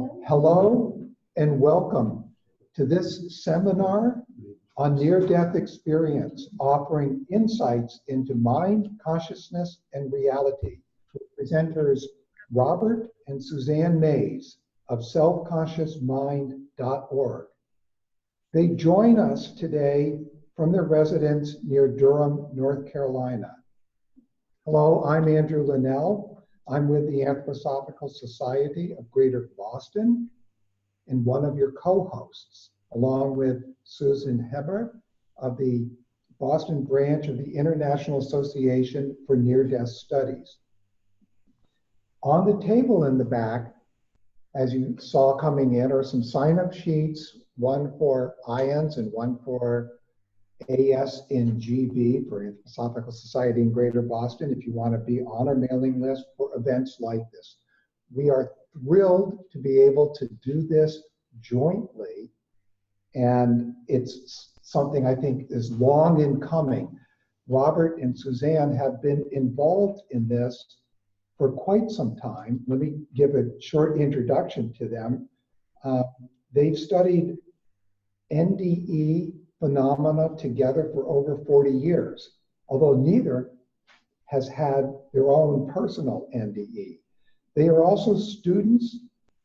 Well, hello and welcome to this seminar on near-death experience, offering insights into mind, consciousness, and reality. Presenters Robert and Suzanne Mays of selfconsciousmind.org. They join us today from their residence near Durham, North Carolina. Hello, I'm Andrew Linnell. I'm with the Anthroposophical Society of Greater Boston and one of your co-hosts, along with Susan Heber of the Boston branch of the International Association for Near-Death Studies. On the table in the back, as you saw coming in, are some sign-up sheets, one for IANS and one for AS in GB for Anthroposophical Society in Greater Boston if you want to be on our mailing list for events like this. We are thrilled to be able to do this jointly, and it's something I think is long in coming. Robert and Suzanne have been involved in this for quite some time. Let me give a short introduction to them. They've studied NDE phenomena together for over 40 years, although neither has had their own personal NDE. They are also students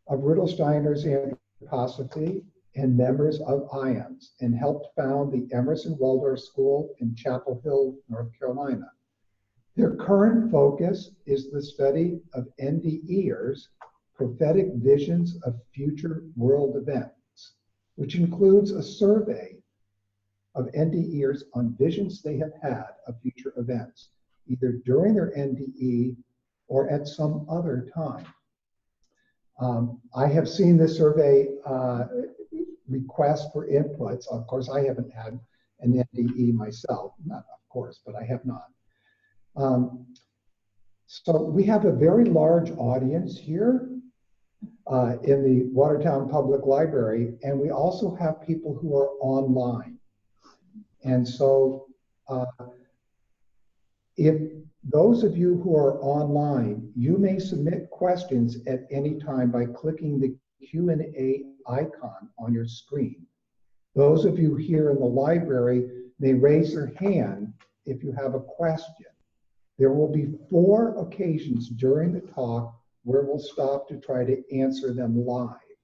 of Riddlesteiner's anthroposophy and members of IANS, and helped found the Emerson Waldorf School in Chapel Hill, North Carolina. Their current focus is the study of NDEers' prophetic visions of future world events, which includes a survey of NDEers on visions they have had of future events, either during their NDE or at some other time. I have seen this survey request for inputs. Of course, I haven't had an NDE myself, not of course, but I have not. So we have a very large audience here in the Watertown Public Library, and we also have people who are online. And so if those of you who are online, you may submit questions at any time by clicking the Q&A icon on your screen. Those of you here in the library may raise your hand if you have a question. There will be 4 occasions during the talk where we'll stop to try to answer them live.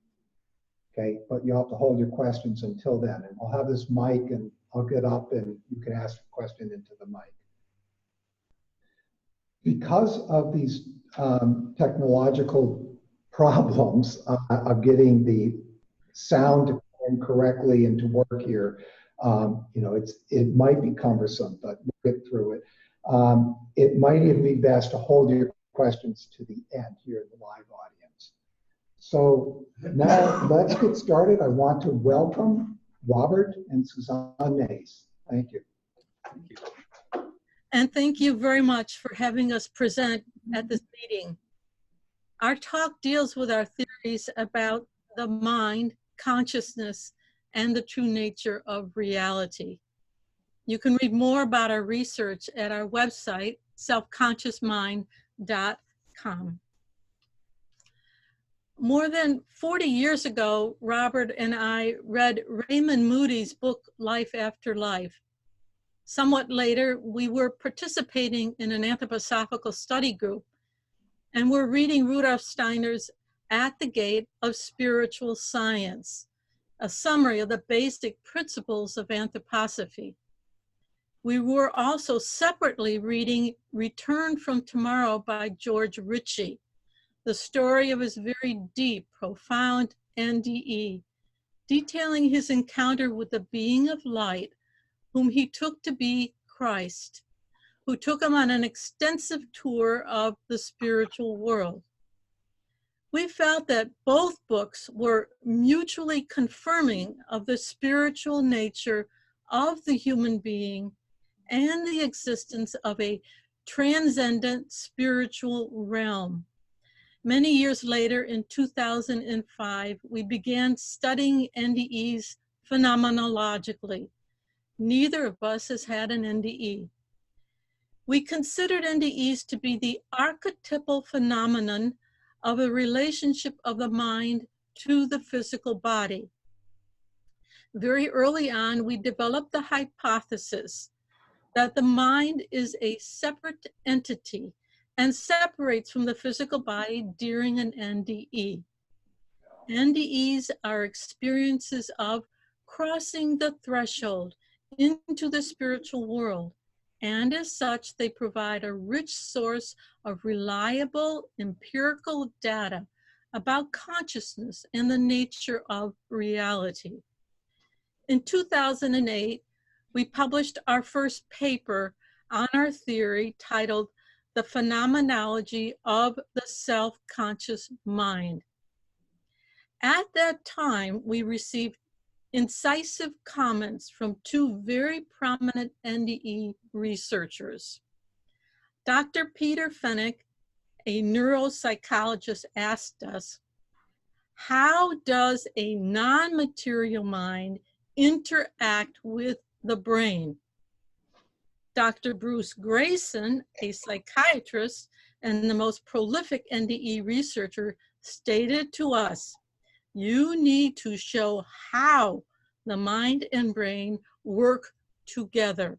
Okay, but you'll have to hold your questions until then. And I'll have this mic and I'll get up and you can ask a question into the mic. Because of these technological problems of getting the sound to come correctly and to work here, you know, it might be cumbersome, but we'll get through it. It might even be best to hold your questions to the end here in the live audience. So now let's get started. I want to welcome Robert and Suzanne Mays. Thank you. Thank you. And thank you very much for having us present at this meeting. Our talk deals with our theories about the mind, consciousness, and the true nature of reality. You can read more about our research at our website, selfconsciousmind.com. More than 40 years ago, Robert and I read Raymond Moody's book, Life After Life. Somewhat later, we were participating in an anthroposophical study group, and we're reading Rudolf Steiner's At the Gate of Spiritual Science, a summary of the basic principles of anthroposophy. We were also separately reading Return from Tomorrow by George Ritchie, the story of his very deep, profound NDE, detailing his encounter with the being of light, whom he took to be Christ, who took him on an extensive tour of the spiritual world. We felt that both books were mutually confirming of the spiritual nature of the human being and the existence of a transcendent spiritual realm. Many years later, in 2005, we began studying NDEs phenomenologically. Neither of us has had an NDE. We considered NDEs to be the archetypal phenomenon of a relationship of the mind to the physical body. Very early on, we developed the hypothesis that the mind is a separate entity and separates from the physical body during an NDE. NDEs are experiences of crossing the threshold into the spiritual world, and as such, they provide a rich source of reliable empirical data about consciousness and the nature of reality. In 2008, we published our first paper on our theory titled The Phenomenology of the Self-Conscious Mind. At that time, we received incisive comments from two very prominent NDE researchers. Dr. Peter Fennick, a neuropsychologist, asked us, how does a non-material mind interact with the brain? Dr. Bruce Grayson, a psychiatrist and the most prolific NDE researcher, stated to us, you need to show how the mind and brain work together.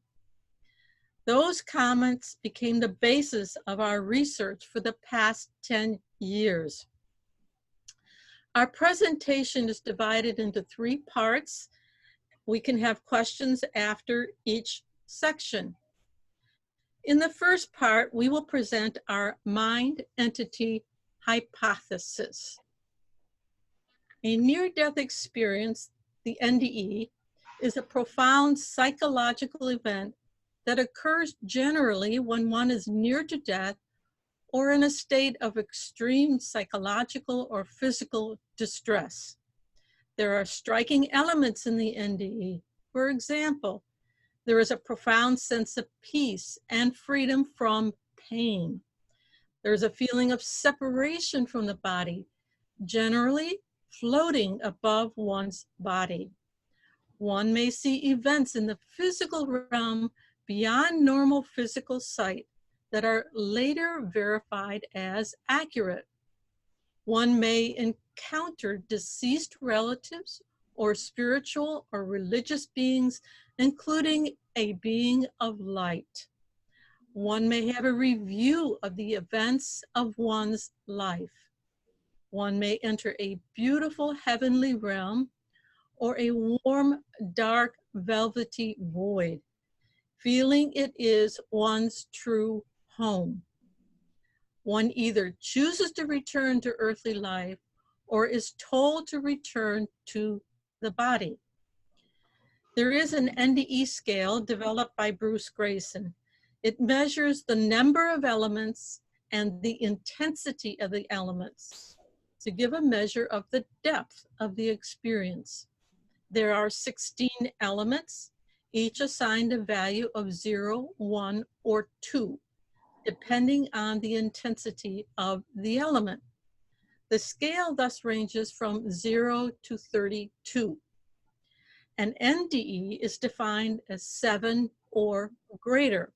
Those comments became the basis of our research for the past 10 years. Our presentation is divided into 3 parts. We can have questions after each section. In the first part, we will present our mind entity hypothesis. A near-death experience, the NDE, is a profound psychological event that occurs generally when one is near to death or in a state of extreme psychological or physical distress. There are striking elements in the NDE. For example, there is a profound sense of peace and freedom from pain. There's a feeling of separation from the body, generally floating above one's body. One may see events in the physical realm beyond normal physical sight that are later verified as accurate. One may encounter deceased relatives or spiritual or religious beings, including a being of light. One may have a review of the events of one's life. One may enter a beautiful heavenly realm or a warm, dark, velvety void, feeling it is one's true home. One either chooses to return to earthly life or is told to return to the body. There is an NDE scale developed by Bruce Grayson. It measures the number of elements and the intensity of the elements to give a measure of the depth of the experience. There are 16 elements, each assigned a value of 0, 1, or 2, depending on the intensity of the element. The scale thus ranges from 0 to 32. An NDE is defined as 7 or greater.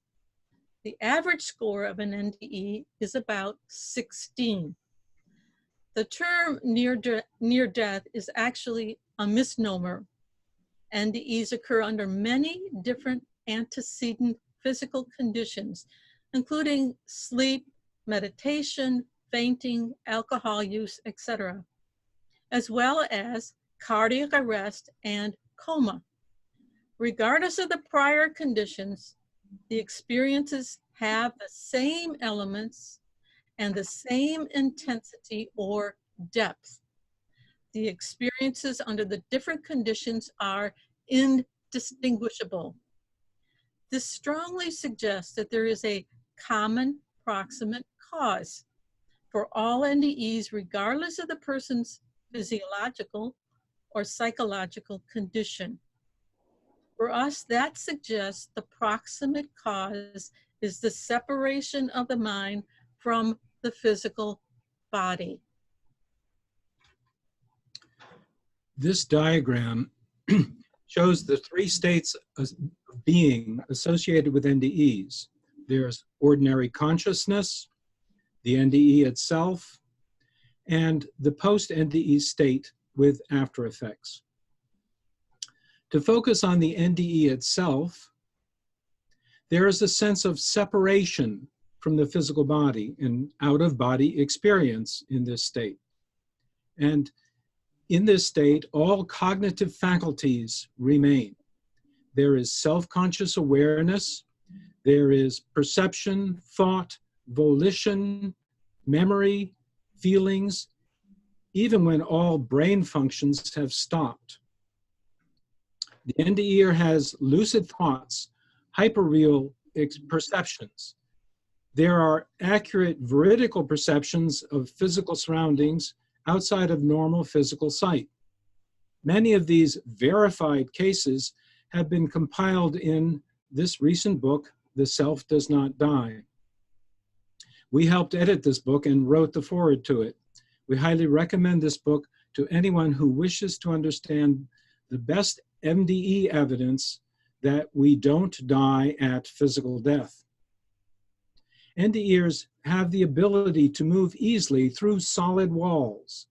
The average score of an NDE is about 16. The term near death is actually a misnomer. NDEs occur under many different antecedent physical conditions, including sleep, meditation, fainting, alcohol use, etc., as well as cardiac arrest and coma. Regardless of the prior conditions, the experiences have the same elements and the same intensity or depth. The experiences under the different conditions are indistinguishable. This strongly suggests that there is a common proximate cause for all NDEs, regardless of the person's physiological or psychological condition. For us, that suggests the proximate cause is the separation of the mind from the physical body. This diagram shows the 3 states of being associated with NDEs. There's ordinary consciousness, the NDE itself, and the post-NDE state with after effects. To focus on the NDE itself, there is a sense of separation from the physical body and out-of-body experience in this state. And in this state, all cognitive faculties remain. There is self-conscious awareness, there is perception, thought, volition, memory, feelings, even when all brain functions have stopped. The NDEer has lucid thoughts, hyperreal perceptions. There are accurate veridical perceptions of physical surroundings outside of normal physical sight. Many of these verified cases have been compiled in this recent book, The Self Does Not Die. We helped edit this book and wrote the foreword to it. We highly recommend this book to anyone who wishes to understand the best MDE evidence that we don't die at physical death. NDEers have the ability to move easily through solid walls,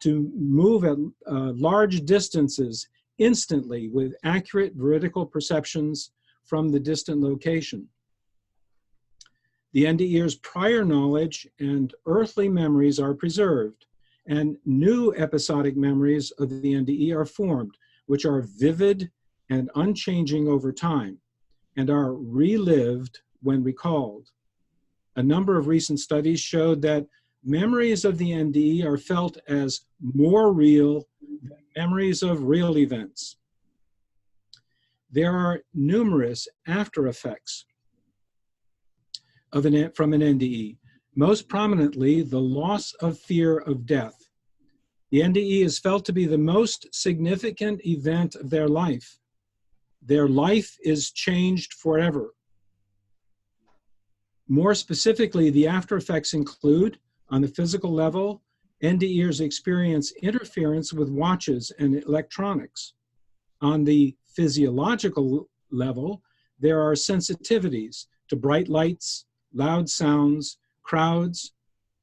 to move at large distances instantly with accurate veridical perceptions from the distant location. The NDEer's prior knowledge and earthly memories are preserved, and new episodic memories of the NDE are formed, which are vivid and unchanging over time, and are relived when recalled. A number of recent studies showed that memories of the NDE are felt as more real than memories of real events. There are numerous after effects from an NDE, most prominently the loss of fear of death. The NDE is felt to be the most significant event of their life. Their life is changed forever. More specifically, the after effects include, on the physical level, NDEers experience interference with watches and electronics. On the physiological level, there are sensitivities to bright lights, loud sounds, crowds,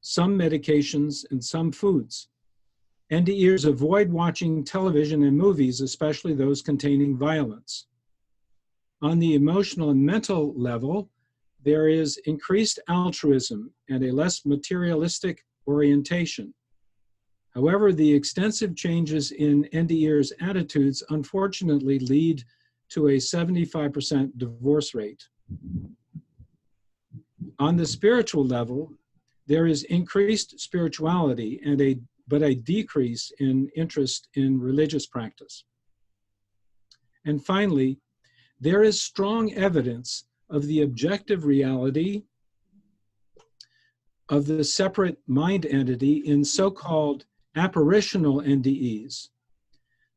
some medications, and some foods. NDEers avoid watching television and movies, especially those containing violence. On the emotional and mental level, there is increased altruism and a less materialistic orientation. However, the extensive changes in NDEers' attitudes unfortunately lead to a 75% divorce rate. On the spiritual level, there is increased spirituality and but a decrease in interest in religious practice. And finally, there is strong evidence of the objective reality of the separate mind entity in so-called apparitional NDEs.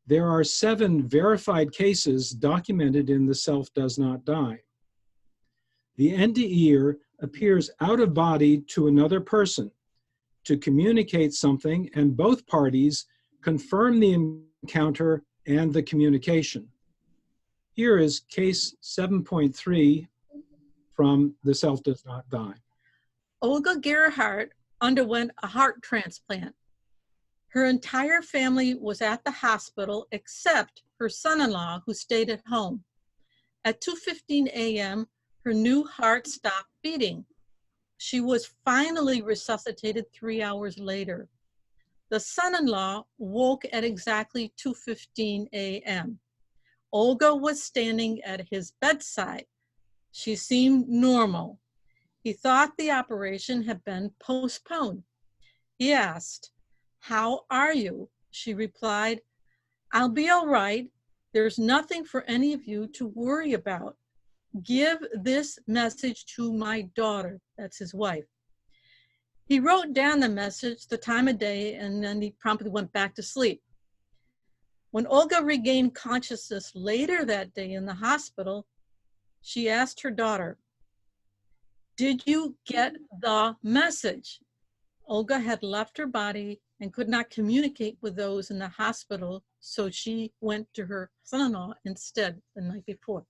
There are 7 verified cases documented in The Self Does Not Die. The NDEer appears out of body to another person to communicate something, and both parties confirm the encounter and the communication. Here is case 7.3 from The Self Does Not Die. Olga Gerhardt underwent a heart transplant. Her entire family was at the hospital except her son-in-law, who stayed at home. At 2:15 a.m., her new heart stopped beating. She was finally resuscitated 3 hours later. The son-in-law woke at exactly 2:15 a.m. Olga was standing at his bedside. She seemed normal. He thought the operation had been postponed. He asked, "How are you?" She replied, "I'll be all right. There's nothing for any of you to worry about. Give this message to my daughter." That's his wife. He wrote down the message, the time of day, and then he promptly went back to sleep. When Olga regained consciousness later that day in the hospital, she asked her daughter, "Did you get the message?" Olga had left her body and could not communicate with those in the hospital, so she went to her son-in-law instead the night before.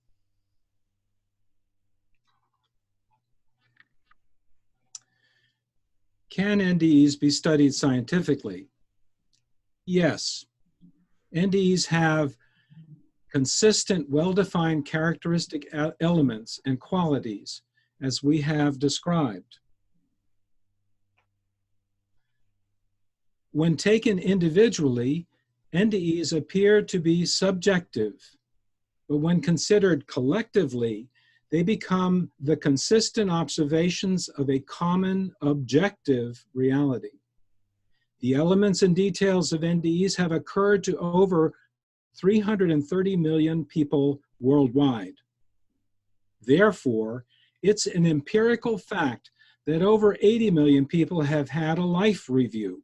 Can NDEs be studied scientifically? Yes. NDEs have consistent, well-defined characteristic elements and qualities, as we have described. When taken individually, NDEs appear to be subjective, but when considered collectively, they become the consistent observations of a common objective reality. The elements and details of NDEs have occurred to over 330 million people worldwide. Therefore, it's an empirical fact that over 80 million people have had a life review.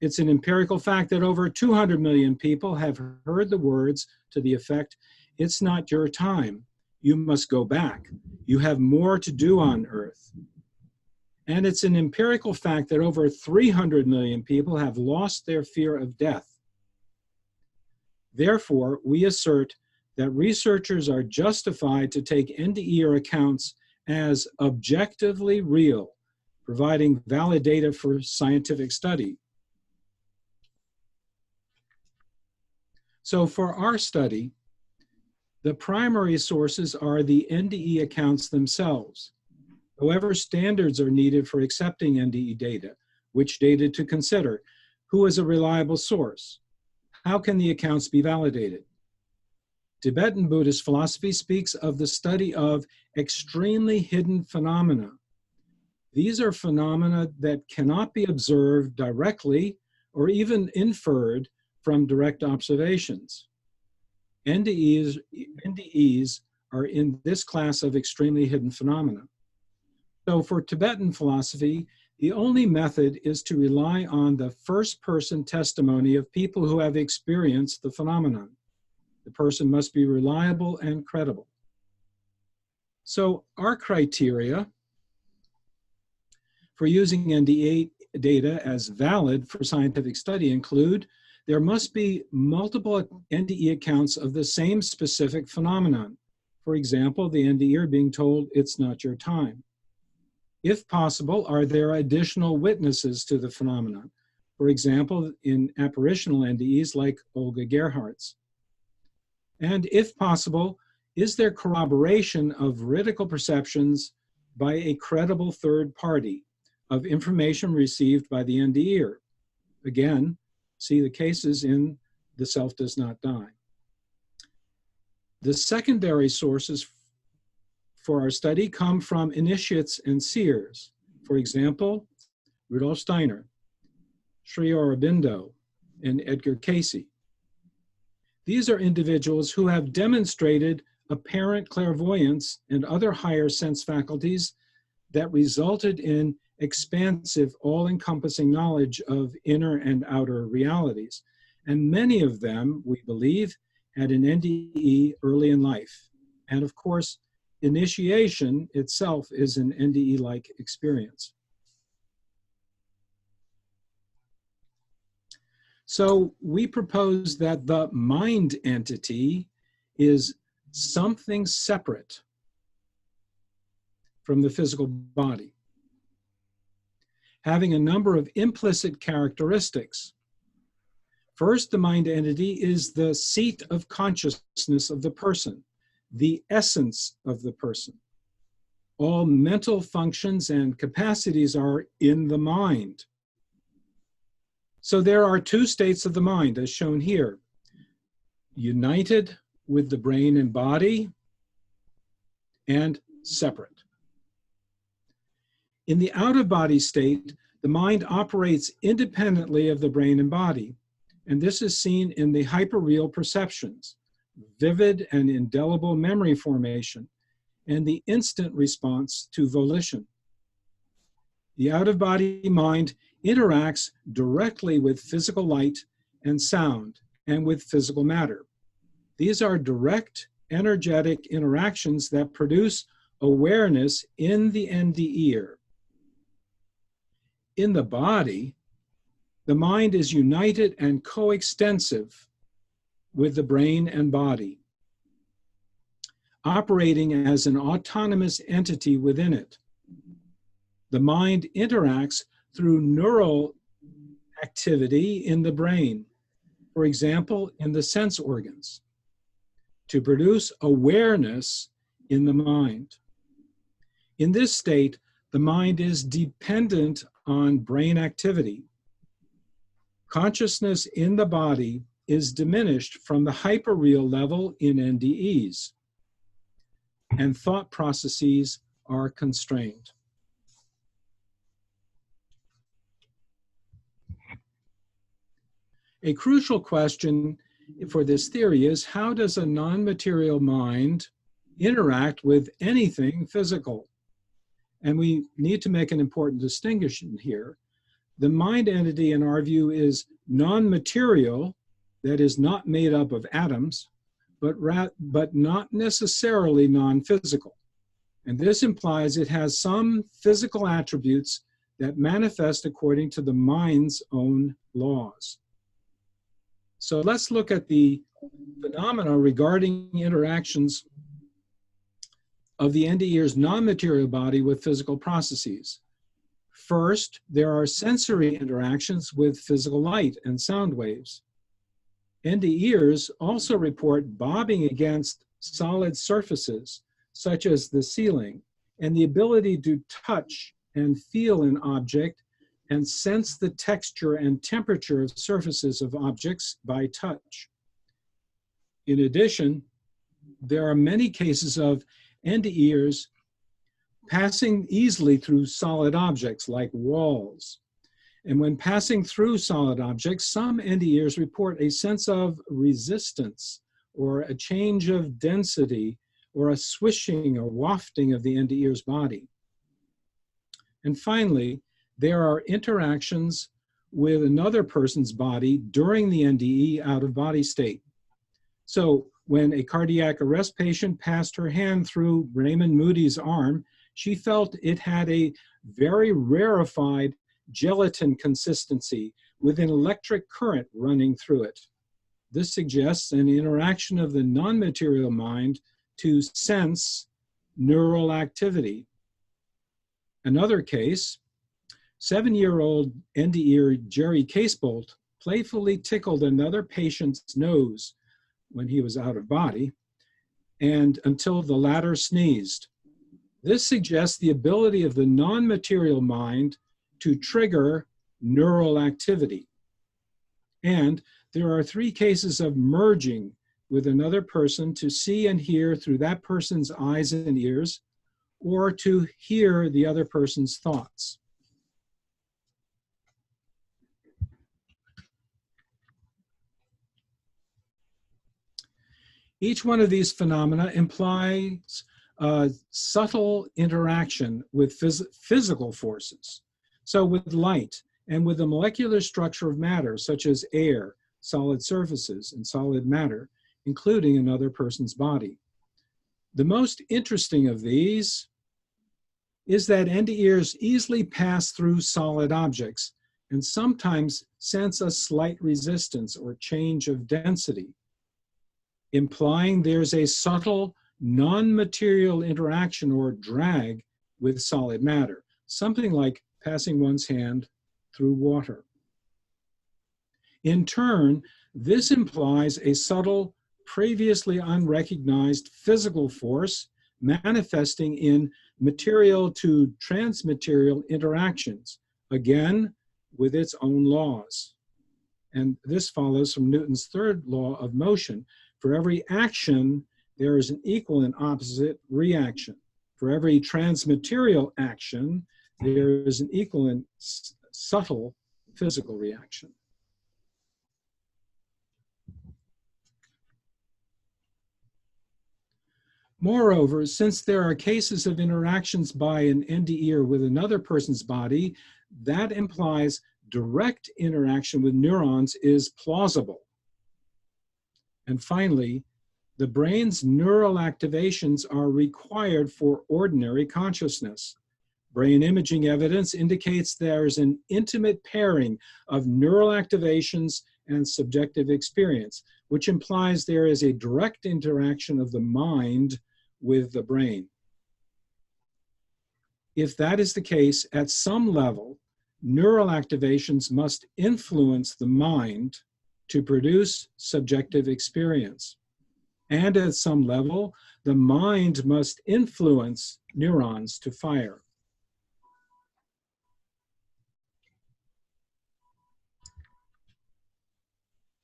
It's an empirical fact that over 200 million people have heard the words to the effect, "It's not your time. You must go back. You have more to do on earth." And it's an empirical fact that over 300 million people have lost their fear of death. Therefore, we assert that researchers are justified to take NDE accounts as objectively real, providing valid data for scientific study. So for our study, the primary sources are the NDE accounts themselves. However, standards are needed for accepting NDE data, which data to consider, who is a reliable source, how can the accounts be validated. Tibetan Buddhist philosophy speaks of the study of extremely hidden phenomena. These are phenomena that cannot be observed directly or even inferred from direct observations. NDEs are in this class of extremely hidden phenomena. So for Tibetan philosophy, the only method is to rely on the first-person testimony of people who have experienced the phenomenon. The person must be reliable and credible. So our criteria for using NDE data as valid for scientific study include there must be multiple NDE accounts of the same specific phenomenon. For example, the NDE being told, "It's not your time." If possible, are there additional witnesses to the phenomenon? For example, in apparitional NDEs like Olga Gerhardt's. And if possible, is there corroboration of veridical perceptions by a credible third party of information received by the NDE? Again, see the cases in The Self Does Not Die. The secondary sources for our study come from initiates and seers. For example, Rudolf Steiner, Sri Aurobindo, and Edgar Cayce. These are individuals who have demonstrated apparent clairvoyance and other higher sense faculties that resulted in expansive, all-encompassing knowledge of inner and outer realities. And many of them, we believe, had an NDE early in life. And of course, initiation itself is an NDE-like experience. So we propose that the mind entity is something separate from the physical body, having a number of implicit characteristics. First, the mind entity is the seat of consciousness of the person, the essence of the person. All mental functions and capacities are in the mind. So there are two states of the mind, as shown here: united with the brain and body, and separate. In the out-of-body state, the mind operates independently of the brain and body, and this is seen in the hyperreal perceptions, vivid and indelible memory formation, and the instant response to volition. The out-of-body mind interacts directly with physical light and sound and with physical matter. These are direct, energetic interactions that produce awareness in the NDE. In the body, the mind is united and coextensive with the brain and body, operating as an autonomous entity within it. The mind interacts through neural activity in the brain, for example, in the sense organs, to produce awareness in the mind. In this state, the mind is dependent on brain activity. Consciousness in the body is diminished from the hyperreal level in NDEs, and thought processes are constrained. A crucial question for this theory is, how does a non-material mind interact with anything physical? And we need to make an important distinction here. The mind entity, in our view, is non-material, that is not made up of atoms, but not necessarily non-physical. And this implies it has some physical attributes that manifest according to the mind's own laws. So let's look at the phenomena regarding interactions of the NDE's non-material body with physical processes. First, there are sensory interactions with physical light and sound waves. NDErs also report bobbing against solid surfaces, such as the ceiling, and the ability to touch and feel an object and sense the texture and temperature of surfaces of objects by touch. In addition, there are many cases of NDErs passing easily through solid objects like walls. And when passing through solid objects, some NDErs report a sense of resistance or a change of density or a swishing or wafting of the NDEr's body. And finally, there are interactions with another person's body during the NDE out-of-body state. So when a cardiac arrest patient passed her hand through Raymond Moody's arm, she felt it had a very rarefied gelatin consistency with an electric current running through it. This suggests an interaction of the non-material mind to sense neural activity. Another case, 7-year-old NDEer Jerry Casebolt playfully tickled another patient's nose when he was out of body, and until the latter sneezed. This suggests the ability of the non-material mind to trigger neural activity. And there are 3 cases of merging with another person to see and hear through that person's eyes and ears, or to hear the other person's thoughts. Each one of these phenomena implies a subtle interaction with physical forces. So with light and with the molecular structure of matter, such as air, solid surfaces, and solid matter, including another person's body. The most interesting of these is that NDErs easily pass through solid objects and sometimes sense a slight resistance or change of density, implying there's a subtle non-material interaction or drag with solid matter, something like passing one's hand through water. In turn, this implies a subtle, previously unrecognized physical force manifesting in material to transmaterial interactions, again, with its own laws. And this follows from Newton's 3rd law of motion. For every action, there is an equal and opposite reaction. For every transmaterial action, there is an equal and subtle physical reaction. Moreover, since there are cases of interactions by an NDEr with another person's body, that implies direct interaction with neurons is plausible. And finally, the brain's neural activations are required for ordinary consciousness. Brain imaging evidence indicates there is an intimate pairing of neural activations and subjective experience, which implies there is a direct interaction of the mind with the brain. If that is the case, at some level, neural activations must influence the mind to produce subjective experience. And at some level, the mind must influence neurons to fire.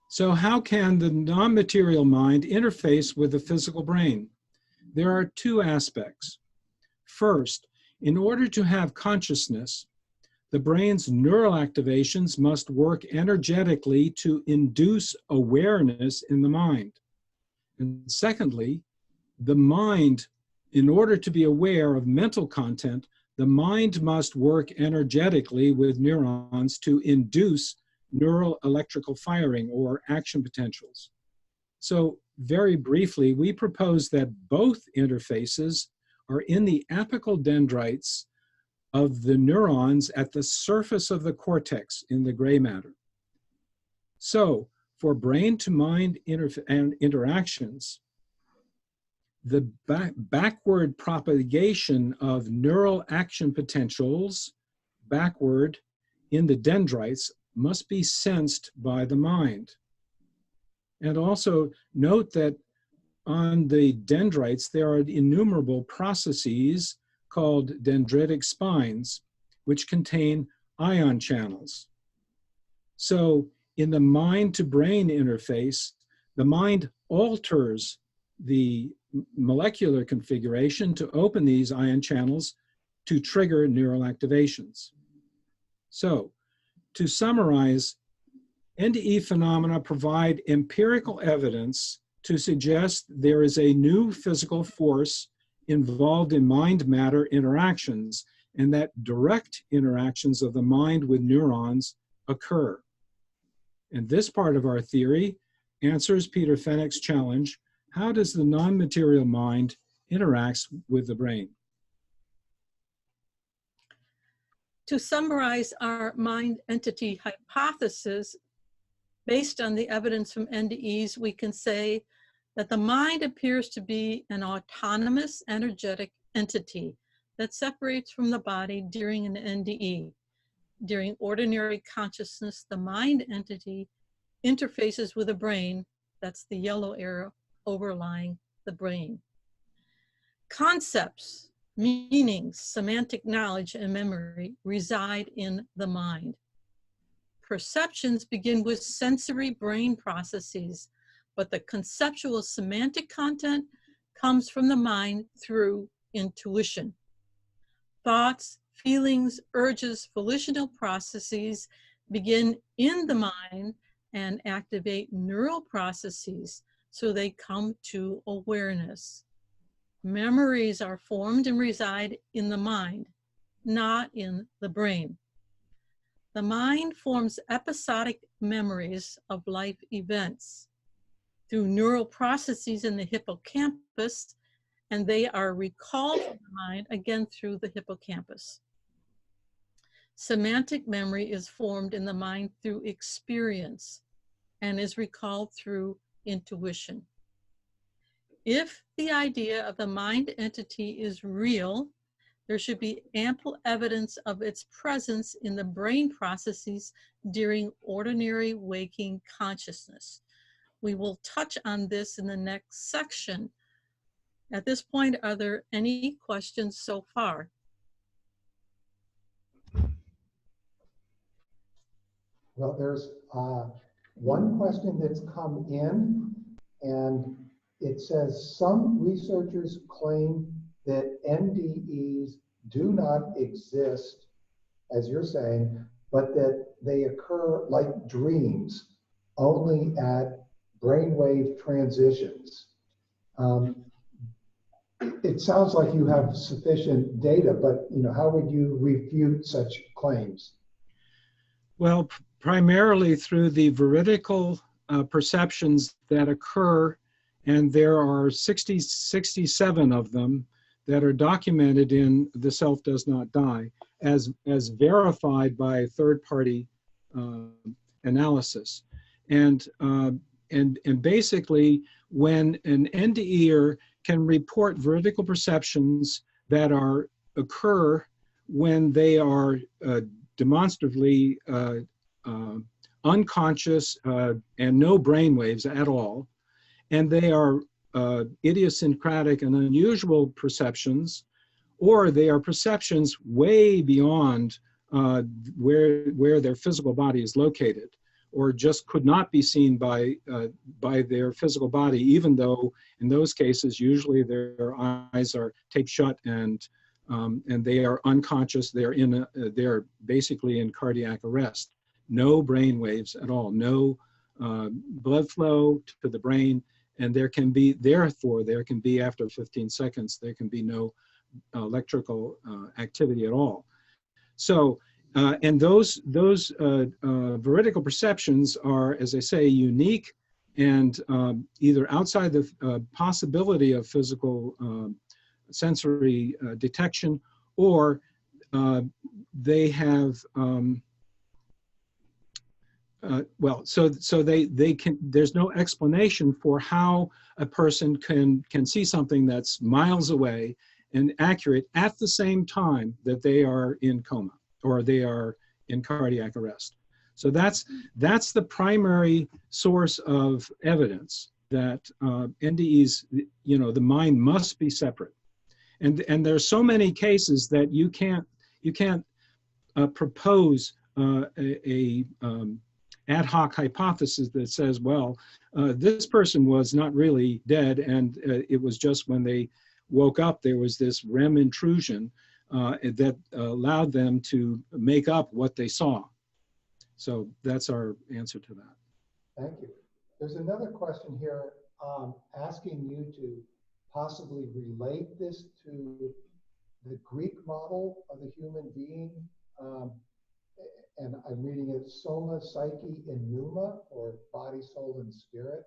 So how can the non-material mind interface with the physical brain? There are two aspects. First, in order to have consciousness, the brain's neural activations must work energetically to induce awareness in the mind. And secondly, the mind, in order to be aware of mental content, the mind must work energetically with neurons to induce neural electrical firing or action potentials. So very briefly, we propose that both interfaces are in the apical dendrites of the neurons at the surface of the cortex in the gray matter. So for brain-to-mind interactions, the backward propagation of neural action potentials backward in the dendrites must be sensed by the mind. And also note that on the dendrites, there are innumerable processes called dendritic spines, which contain ion channels. So in the mind-to-brain interface, the mind alters the molecular configuration to open these ion channels to trigger neural activations. So to summarize, NDE phenomena provide empirical evidence to suggest there is a new physical force involved in mind-matter interactions, and that direct interactions of the mind with neurons occur. And this part of our theory answers Peter Fenwick's challenge: how does the non-material mind interact with the brain? To summarize our mind entity hypothesis, based on the evidence from NDEs, we can say that the mind appears to be an autonomous, energetic entity that separates from the body during an NDE. During ordinary consciousness, the mind entity interfaces with the brain. That's the yellow arrow overlying the brain. Concepts, meanings, semantic knowledge, and memory reside in the mind. Perceptions begin with sensory brain processes, but the conceptual semantic content comes from the mind through intuition. Thoughts, feelings, urges, volitional processes begin in the mind and activate neural processes so they come to awareness. Memories are formed and reside in the mind, not in the brain. The mind forms episodic memories of life events through neural processes in the hippocampus, and they are recalled from the mind again through the hippocampus. Semantic memory is formed in the mind through experience and is recalled through intuition. If the idea of the mind entity is real, there should be ample evidence of its presence in the brain processes during ordinary waking consciousness. We will touch on this in the next section. At this point, are there any questions so far? Well, there's one question that's come in, and it says some researchers claim that NDEs do not exist, as you're saying, but that they occur like dreams, only at brainwave transitions. It sounds like you have sufficient data, but how would you refute such claims? Well, primarily through the veridical perceptions that occur, and there are 67 of them that are documented in The Self Does Not Die as verified by third-party analysis. And basically, when an NDEer can report veridical perceptions that occur when they are demonstrably unconscious and no brain waves at all. And they are idiosyncratic and unusual perceptions, or they are perceptions way beyond where their physical body is located, or just could not be seen by their physical body, even though in those cases usually their eyes are taped shut and they are unconscious. They're basically in cardiac arrest. No brain waves at all, no blood flow to the brain, and therefore there can be after 15 seconds there can be no electrical activity at all. So, and those veridical perceptions are, as I say, unique and either outside the possibility of physical sensory detection, or they have they can. There's no explanation for how a person can see something that's miles away and accurate at the same time that they are in coma or they are in cardiac arrest. So that's the primary source of evidence that NDEs, the mind must be separate. And there's so many cases that you can't propose a ad hoc hypothesis that says, well, this person was not really dead, and it was just when they woke up there was this REM intrusion that allowed them to make up what they saw. So that's our answer to that. Thank you. There's another question here asking you to possibly relate this to the Greek model of the human being. And I'm reading it, soma, psyche, and pneuma, or body, soul, and spirit.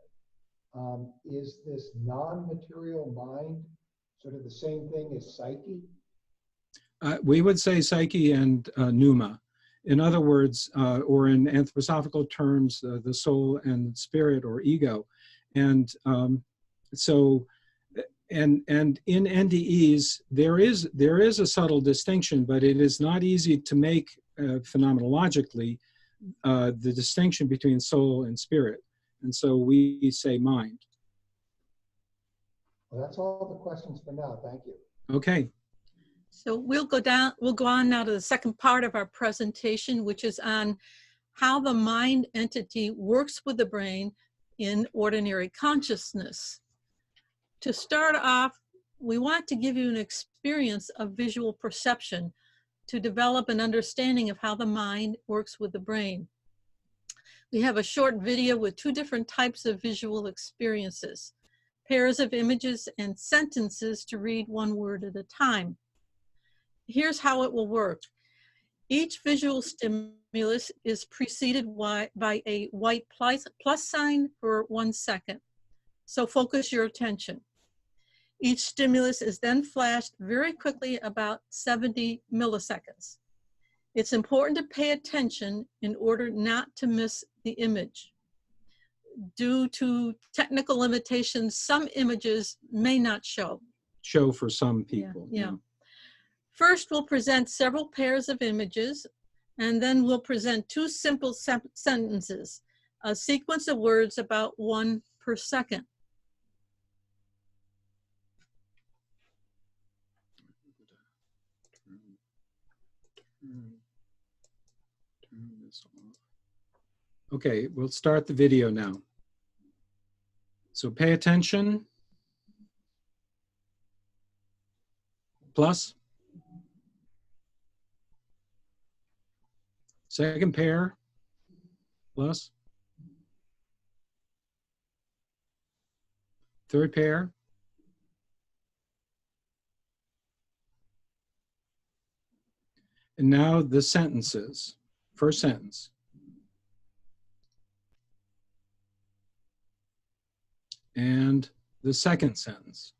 Is this non-material mind sort of the same thing as psyche? We would say psyche and pneuma. In other words, or in anthroposophical terms, the soul and spirit or ego. And and in NDEs, there is a subtle distinction, but it is not easy to make phenomenologically the distinction between soul and spirit. And so we say mind. Well, that's all the questions for now. Thank you. Okay. So we'll go on now to the second part of our presentation, which is on how the mind entity works with the brain in ordinary consciousness. To start off, we want to give you an experience of visual perception to develop an understanding of how the mind works with the brain. We have a short video with two different types of visual experiences, pairs of images and sentences to read one word at a time. Here's how it will work. Each visual stimulus is preceded by a white plus sign for 1 second. So focus your attention. Each stimulus is then flashed very quickly, about 70 milliseconds. It's important to pay attention in order not to miss the image. Due to technical limitations, some images may not show. Show for some people. Yeah. First, we'll present several pairs of images, and then we'll present two simple sentences, a sequence of words about 1 per second. Turn this off. Okay, we'll start the video now. So pay attention. Plus. Second pair. Plus. Third pair. And now the sentences. First sentence. And the second sentence.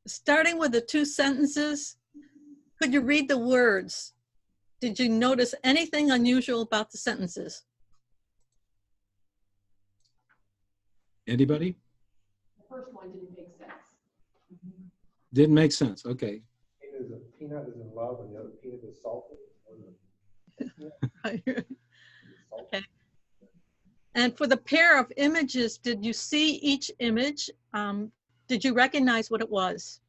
Starting with the two sentences, could you read the words? Did you notice anything unusual about the sentences? Anybody? first one didn't make sense. Didn't make sense. Okay. Peanut is in love and the other peanut is salted. Okay. And for the pair of images, did you see each image? Did you recognize what it was?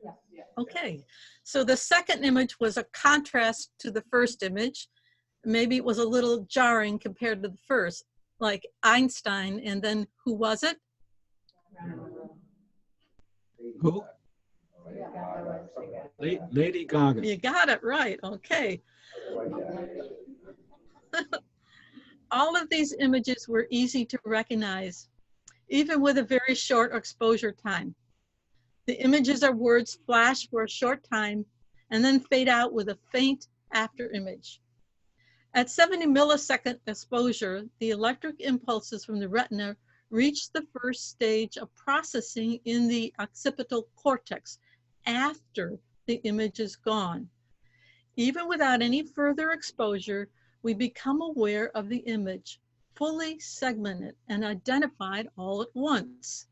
Yes. Yes. Okay. So the second image was a contrast to the first image. Maybe it was a little jarring compared to the first, like Einstein, and then who was it? Who? Lady Gaga. You got it right. Okay. All of these images were easy to recognize, even with a very short exposure time. The images or words flash for a short time and then fade out with a faint after image. At 70 millisecond exposure, the electric impulses from the retina reach the first stage of processing in the occipital cortex after the image is gone. Even without any further exposure, we become aware of the image, fully segmented and identified all at once.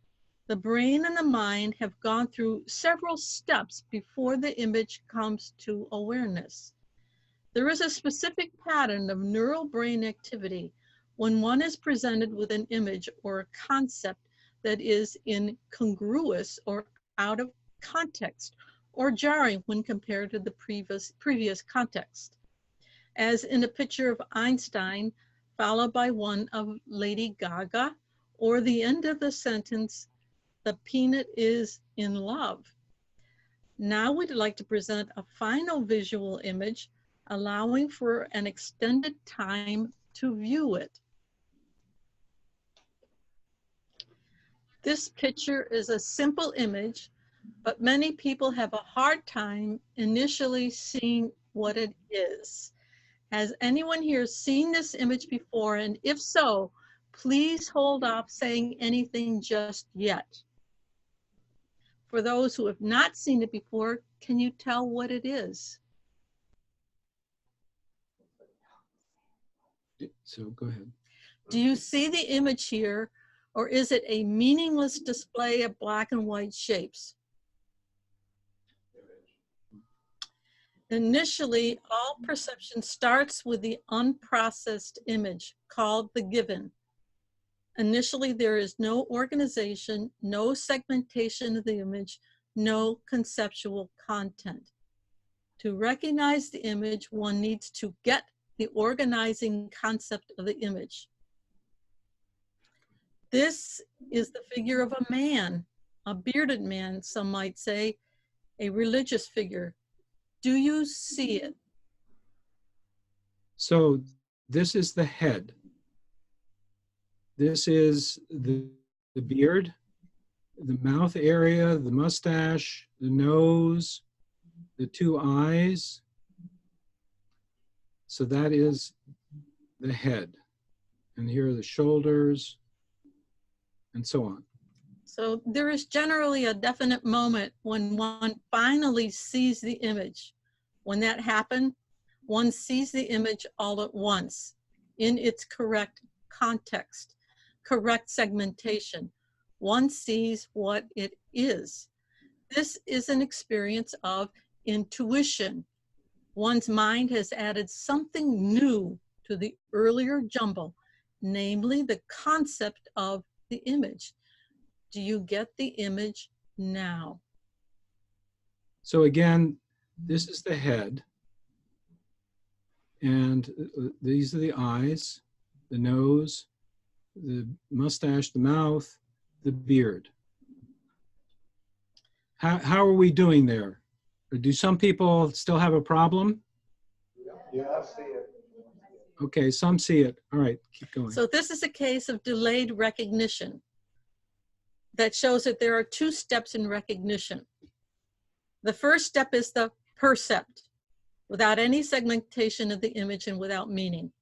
The brain and the mind have gone through several steps before the image comes to awareness. There is a specific pattern of neural brain activity when one is presented with an image or a concept that is incongruous or out of context or jarring when compared to the previous context. As in a picture of Einstein, followed by one of Lady Gaga, or the end of the sentence, the peanut is in love. Now we'd like to present a final visual image, allowing for an extended time to view it. This picture is a simple image, but many people have a hard time initially seeing what it is. Has anyone here seen this image before? And if so, please hold off saying anything just yet. For those who have not seen it before, can you tell what it is? So go ahead. Do you see the image here, or is it a meaningless display of black and white shapes? Initially, all perception starts with the unprocessed image called the given. Initially, there is no organization, no segmentation of the image, no conceptual content. To recognize the image, one needs to get the organizing concept of the image. This is the figure of a man, a bearded man, some might say, a religious figure. Do you see it? So this is the head. This is the beard, the mouth area, the mustache, the nose, the two eyes. So that is the head. And here are the shoulders, and so on. So there is generally a definite moment when one finally sees the image. When that happens, one sees the image all at once in its correct context, correct segmentation. One sees what it is. This is an experience of intuition. One's mind has added something new to the earlier jumble, namely the concept of the image. Do you get the image now? So again, this is the head, and these are the eyes, the nose, the mustache, the mouth, the beard. How are we doing there? Or do some people still have a problem? Yeah, I see it. Okay, some see it. All right, keep going. So this is a case of delayed recognition that shows that there are two steps in recognition. The first step is the percept, without any segmentation of the image and without meaning.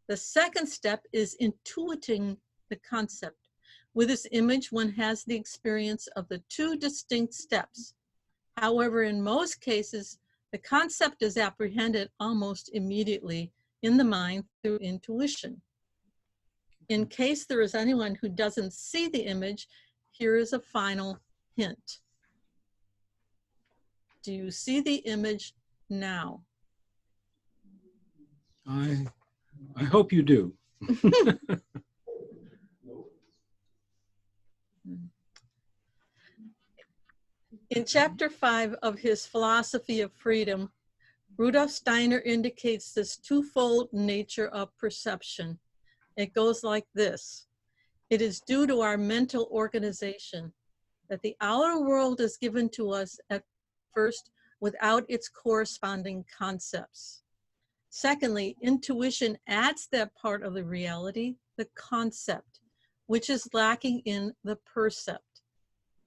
The second step is intuiting the concept. With this image, one has the experience of the two distinct steps. However, in most cases, the concept is apprehended almost immediately in the mind through intuition. In case there is anyone who doesn't see the image, here is a final hint. Do you see the image now? I hope you do. In chapter 5 of his Philosophy of Freedom, Rudolf Steiner indicates this twofold nature of perception. It goes like this. It is due to our mental organization that the outer world is given to us at first without its corresponding concepts. Secondly, intuition adds that part of the reality, the concept, which is lacking in the percept.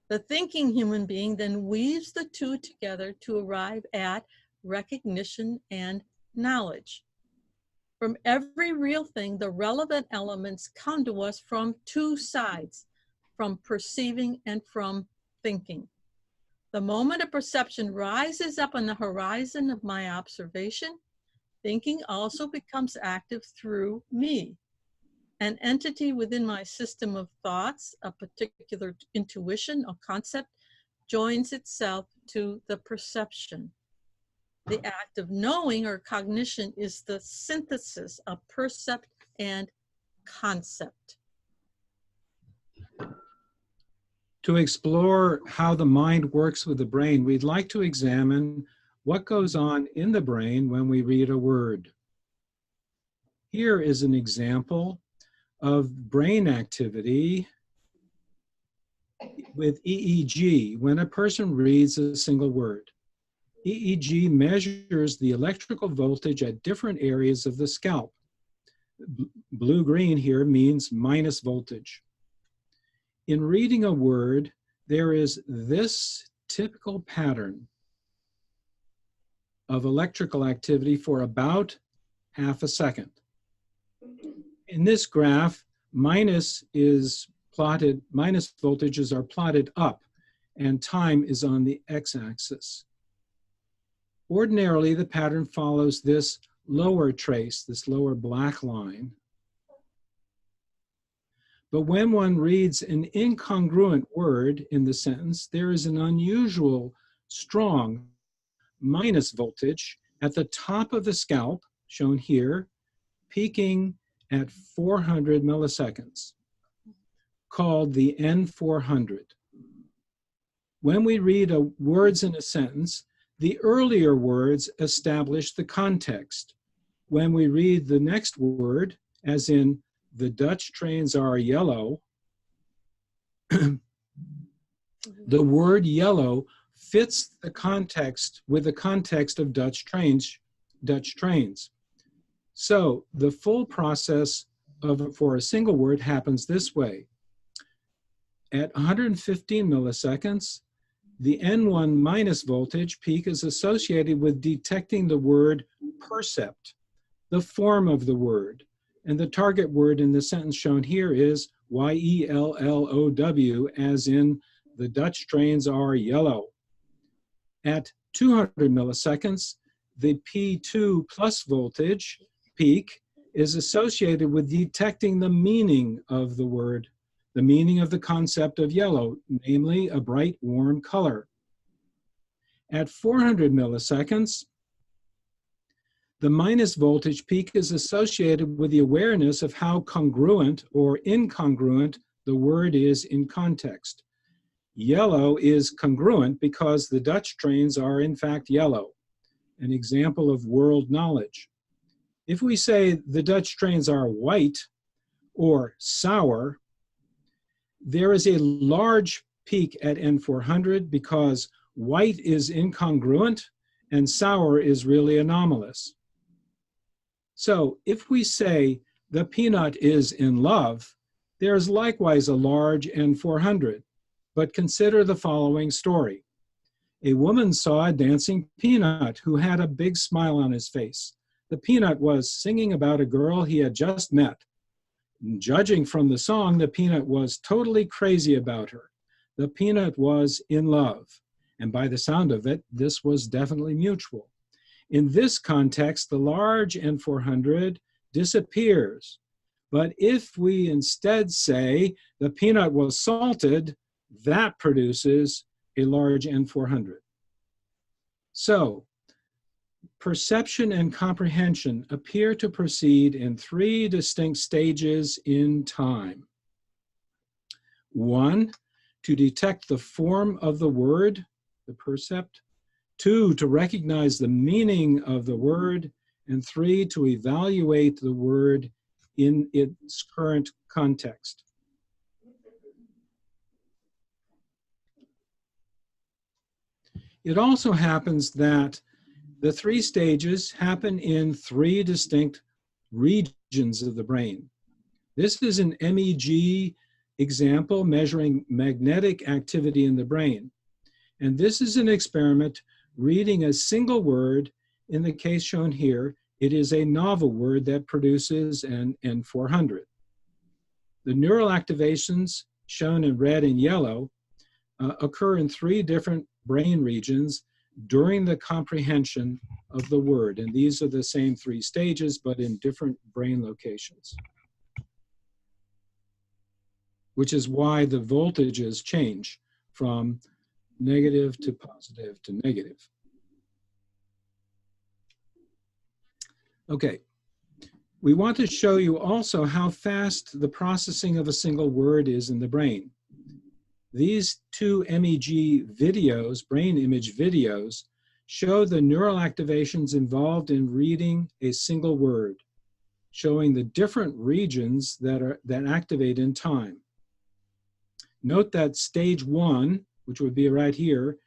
The thinking human being then weaves the two together to arrive at recognition and knowledge. From every real thing, the relevant elements come to us from two sides, from perceiving and from thinking. The moment a perception rises up on the horizon of my observation, thinking also becomes active through me. An entity within my system of thoughts, a particular intuition or concept, joins itself to the perception. The act of knowing or cognition is the synthesis of percept and concept. To explore how the mind works with the brain, we'd like to examine what goes on in the brain when we read a word. Here is an example of brain activity with EEG when a person reads a single word. EEG measures the electrical voltage at different areas of the scalp. Blue-green here means minus voltage. In reading a word, there is this typical pattern of electrical activity for about half a second. In this graph, minus voltages are plotted up, and time is on the x-axis. Ordinarily, the pattern follows this lower trace, this lower black line. But when one reads an incongruent word in the sentence, there is an unusual, strong minus voltage at the top of the scalp, shown here, peaking at 400 milliseconds, called the N400. When we read words in a sentence, the earlier words establish the context. When we read the next word, as in, the Dutch trains are yellow, the word yellow fits the context with the context of Dutch trains. So the full process for a single word happens this way. At 115 milliseconds, the N1 minus voltage peak is associated with detecting the word percept, the form of the word. And the target word in the sentence shown here is Y-E-L-L-O-W, as in, the Dutch trains are yellow. At 200 milliseconds, the P2 plus voltage peak is associated with detecting the meaning of the word, the meaning of the concept of yellow, namely a bright, warm color. At 400 milliseconds, the minus voltage peak is associated with the awareness of how congruent or incongruent the word is in context. Yellow is congruent because the Dutch trains are in fact yellow, an example of world knowledge. If we say the Dutch trains are white or sour, there is a large peak at N400 because white is incongruent and sour is really anomalous. So if we say the peanut is in love, there is likewise a large N400. But consider the following story. A woman saw a dancing peanut who had a big smile on his face. The peanut was singing about a girl he had just met. Judging from the song, the peanut was totally crazy about her. The peanut was in love. And by the sound of it, this was definitely mutual. In this context, the large N400 disappears But if we instead say the peanut was salted, that produces a large N400. So, perception and comprehension appear to proceed in 3 distinct stages in time. 1, to detect the form of the word, the percept. 2, to recognize the meaning of the word. And 3, to evaluate the word in its current context. It also happens that the 3 stages happen in 3 distinct regions of the brain. This is an MEG example measuring magnetic activity in the brain. And this is an experiment reading a single word. In the case shown here, it is a novel word that produces an N400. The neural activations shown in red and yellow occur in 3 different brain regions during the comprehension of the word. And these are the same 3 stages, but in different brain locations, which is why the voltages change from negative to positive to negative. Okay, we want to show you also how fast the processing of a single word is in the brain. These 2 MEG videos, brain image videos, show the neural activations involved in reading a single word, showing the different regions that activate in time. Note that stage 1, which would be right here,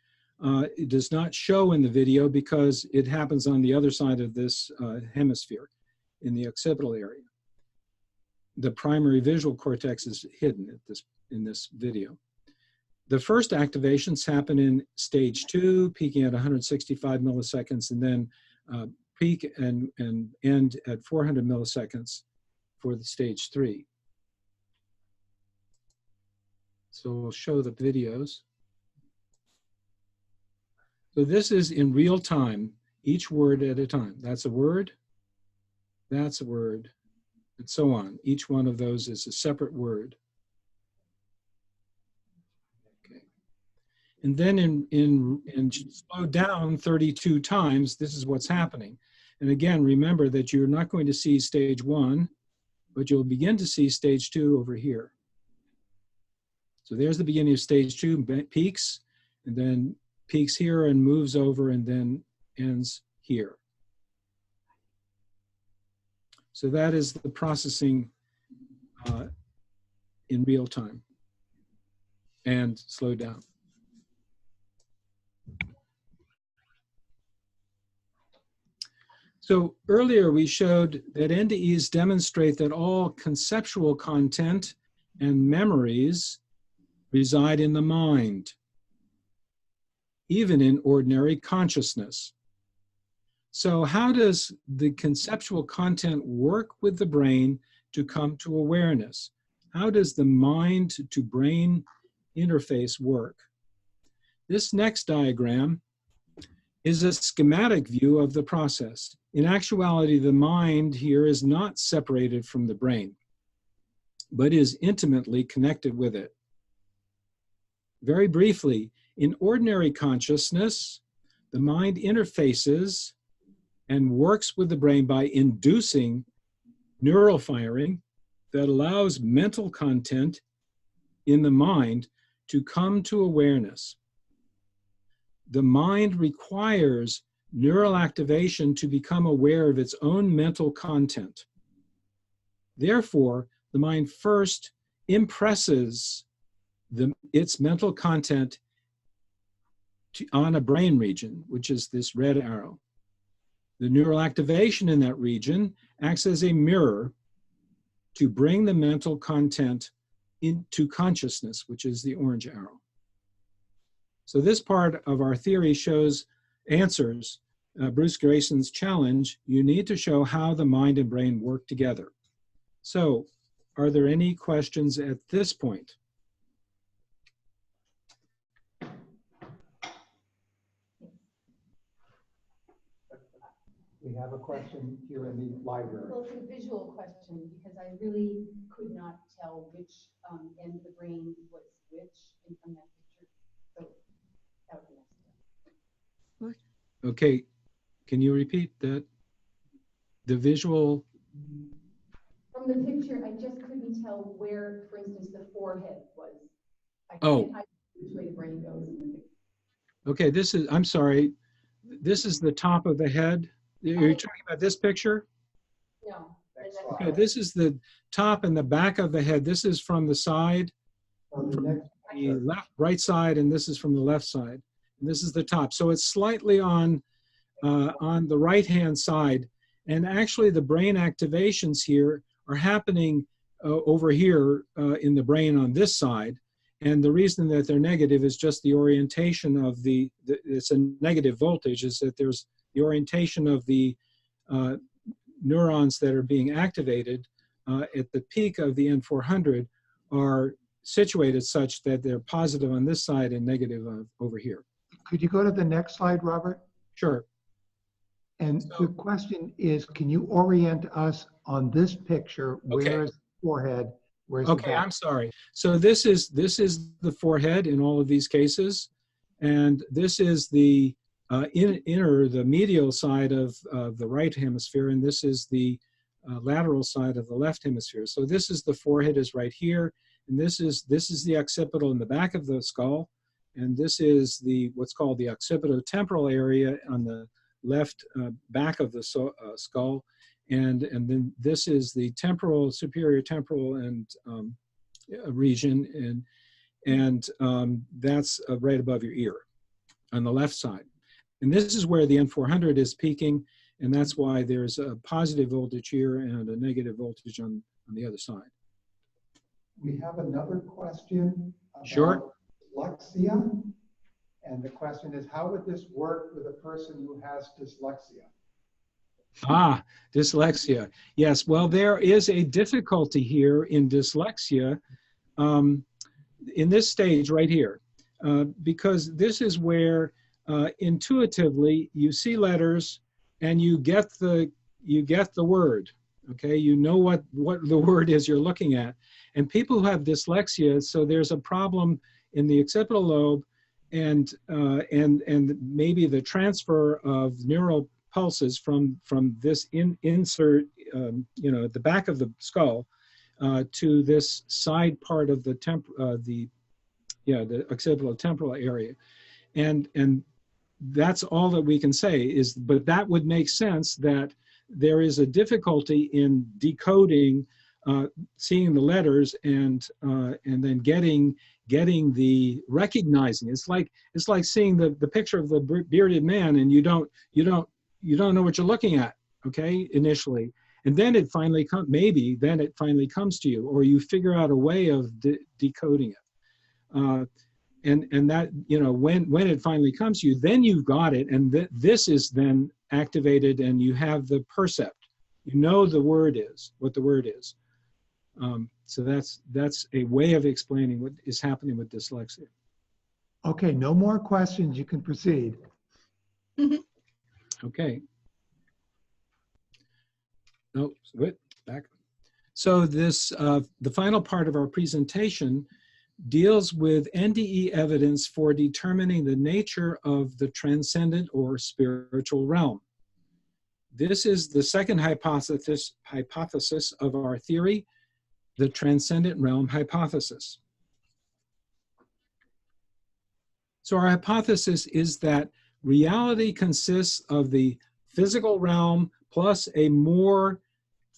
it does not show in the video because it happens on the other side of this hemisphere in the occipital area. The primary visual cortex is hidden in this video. The first activations happen in stage 2, peaking at 165 milliseconds, and then peak and end at 400 milliseconds for the stage 3. So we'll show the videos. So this is in real time, each word at a time. That's a word, and so on. Each one of those is a separate word. Okay. And then in slow down 32 times, this is what's happening. And again, remember that you're not going to see stage 1, but you'll begin to see stage 2 over here. So there's the beginning of stage 2, peaks, and then peaks here and moves over and then ends here. So that is the processing in real time and slow down. So earlier we showed that NDEs demonstrate that all conceptual content and memories reside in the mind, even in ordinary consciousness. So how does the conceptual content work with the brain to come to awareness? How does the mind to brain interface work? This next diagram is a schematic view of the process. In actuality, the mind here is not separated from the brain, but is intimately connected with it. Very briefly, in ordinary consciousness, the mind interfaces and works with the brain by inducing neural firing that allows mental content in the mind to come to awareness. The mind requires neural activation to become aware of its own mental content. Therefore, the mind first impresses its mental content on a brain region, which is this red arrow. The neural activation in that region acts as a mirror to bring the mental content into consciousness, which is the orange arrow. So this part of our theory answers Bruce Grayson's challenge. You need to show how the mind and brain work together. So, are there any questions at this point? We have a question here in the library. Well, it's a visual question because I really could not tell which end of the brain was which from that picture. So that was the next step. Okay, can you repeat that? The visual. From the picture, I just couldn't tell where, for instance, the forehead was. I Oh. can't which way the brain goes in the picture. Okay, this is, I'm sorry, this is the top of the head. You're talking about this picture? No. Next that's slide. Okay, this is the top and the back of the head. This is from the side, On the next the picture. right side, and this is from the left side. And this is the top. So it's slightly on the right-hand side. And actually the brain activations here are happening over here in the brain on this side. And the reason that they're negative is just the orientation of it's a negative voltage, is that there's the orientation of the neurons that are being activated at the peak of the N400 are situated such that they're positive on this side and negative over here. Could you go to the next slide, Robert? Sure. And the question is, can you orient us on this picture? Okay. Where is the forehead? Where's the Okay, back? I'm sorry. So this is the forehead in all of these cases, and this is the the medial side of the right hemisphere, and this is the lateral side of the left hemisphere. So this is the forehead is right here, and this is the occipital in the back of the skull, and this is what's called the occipitotemporal area on the left back of the skull. And then this is the temporal, superior temporal and region, and that's right above your ear on the left side. And this is where the N400 is peaking, and that's why there's a positive voltage here and a negative voltage on the other side. We have another question about Sure. dyslexia. And the question is, how would this work with a person who has dyslexia? Ah, dyslexia. Yes, well, there is a difficulty here in dyslexia in this stage right here, because this is where intuitively you see letters and you get the word. Okay, you know what the word is you're looking at. And people who have dyslexia, so there's a problem in the occipital lobe, and maybe the transfer of neural pulses from this insert, at the back of the skull to this side part of the occipital-temporal area, and that's all that we can say is. But that would make sense that there is a difficulty in decoding, seeing the letters, and then getting the recognizing. It's like seeing the picture of the bearded man, and you don't know what you're looking at, okay, initially. And then it finally comes, maybe then it finally comes to you, or you figure out a way of decoding it. And that, when it finally comes to you, then you've got it, and this is then activated, and you have the percept. You know what the word is. So that's a way of explaining what is happening with dyslexia. Okay, no more questions. You can proceed. Okay. No, wait, back. So this, the final part of our presentation deals with NDE evidence for determining the nature of the transcendent or spiritual realm. This is the second hypothesis of our theory, the transcendent realm hypothesis. So our hypothesis is that reality consists of the physical realm plus a more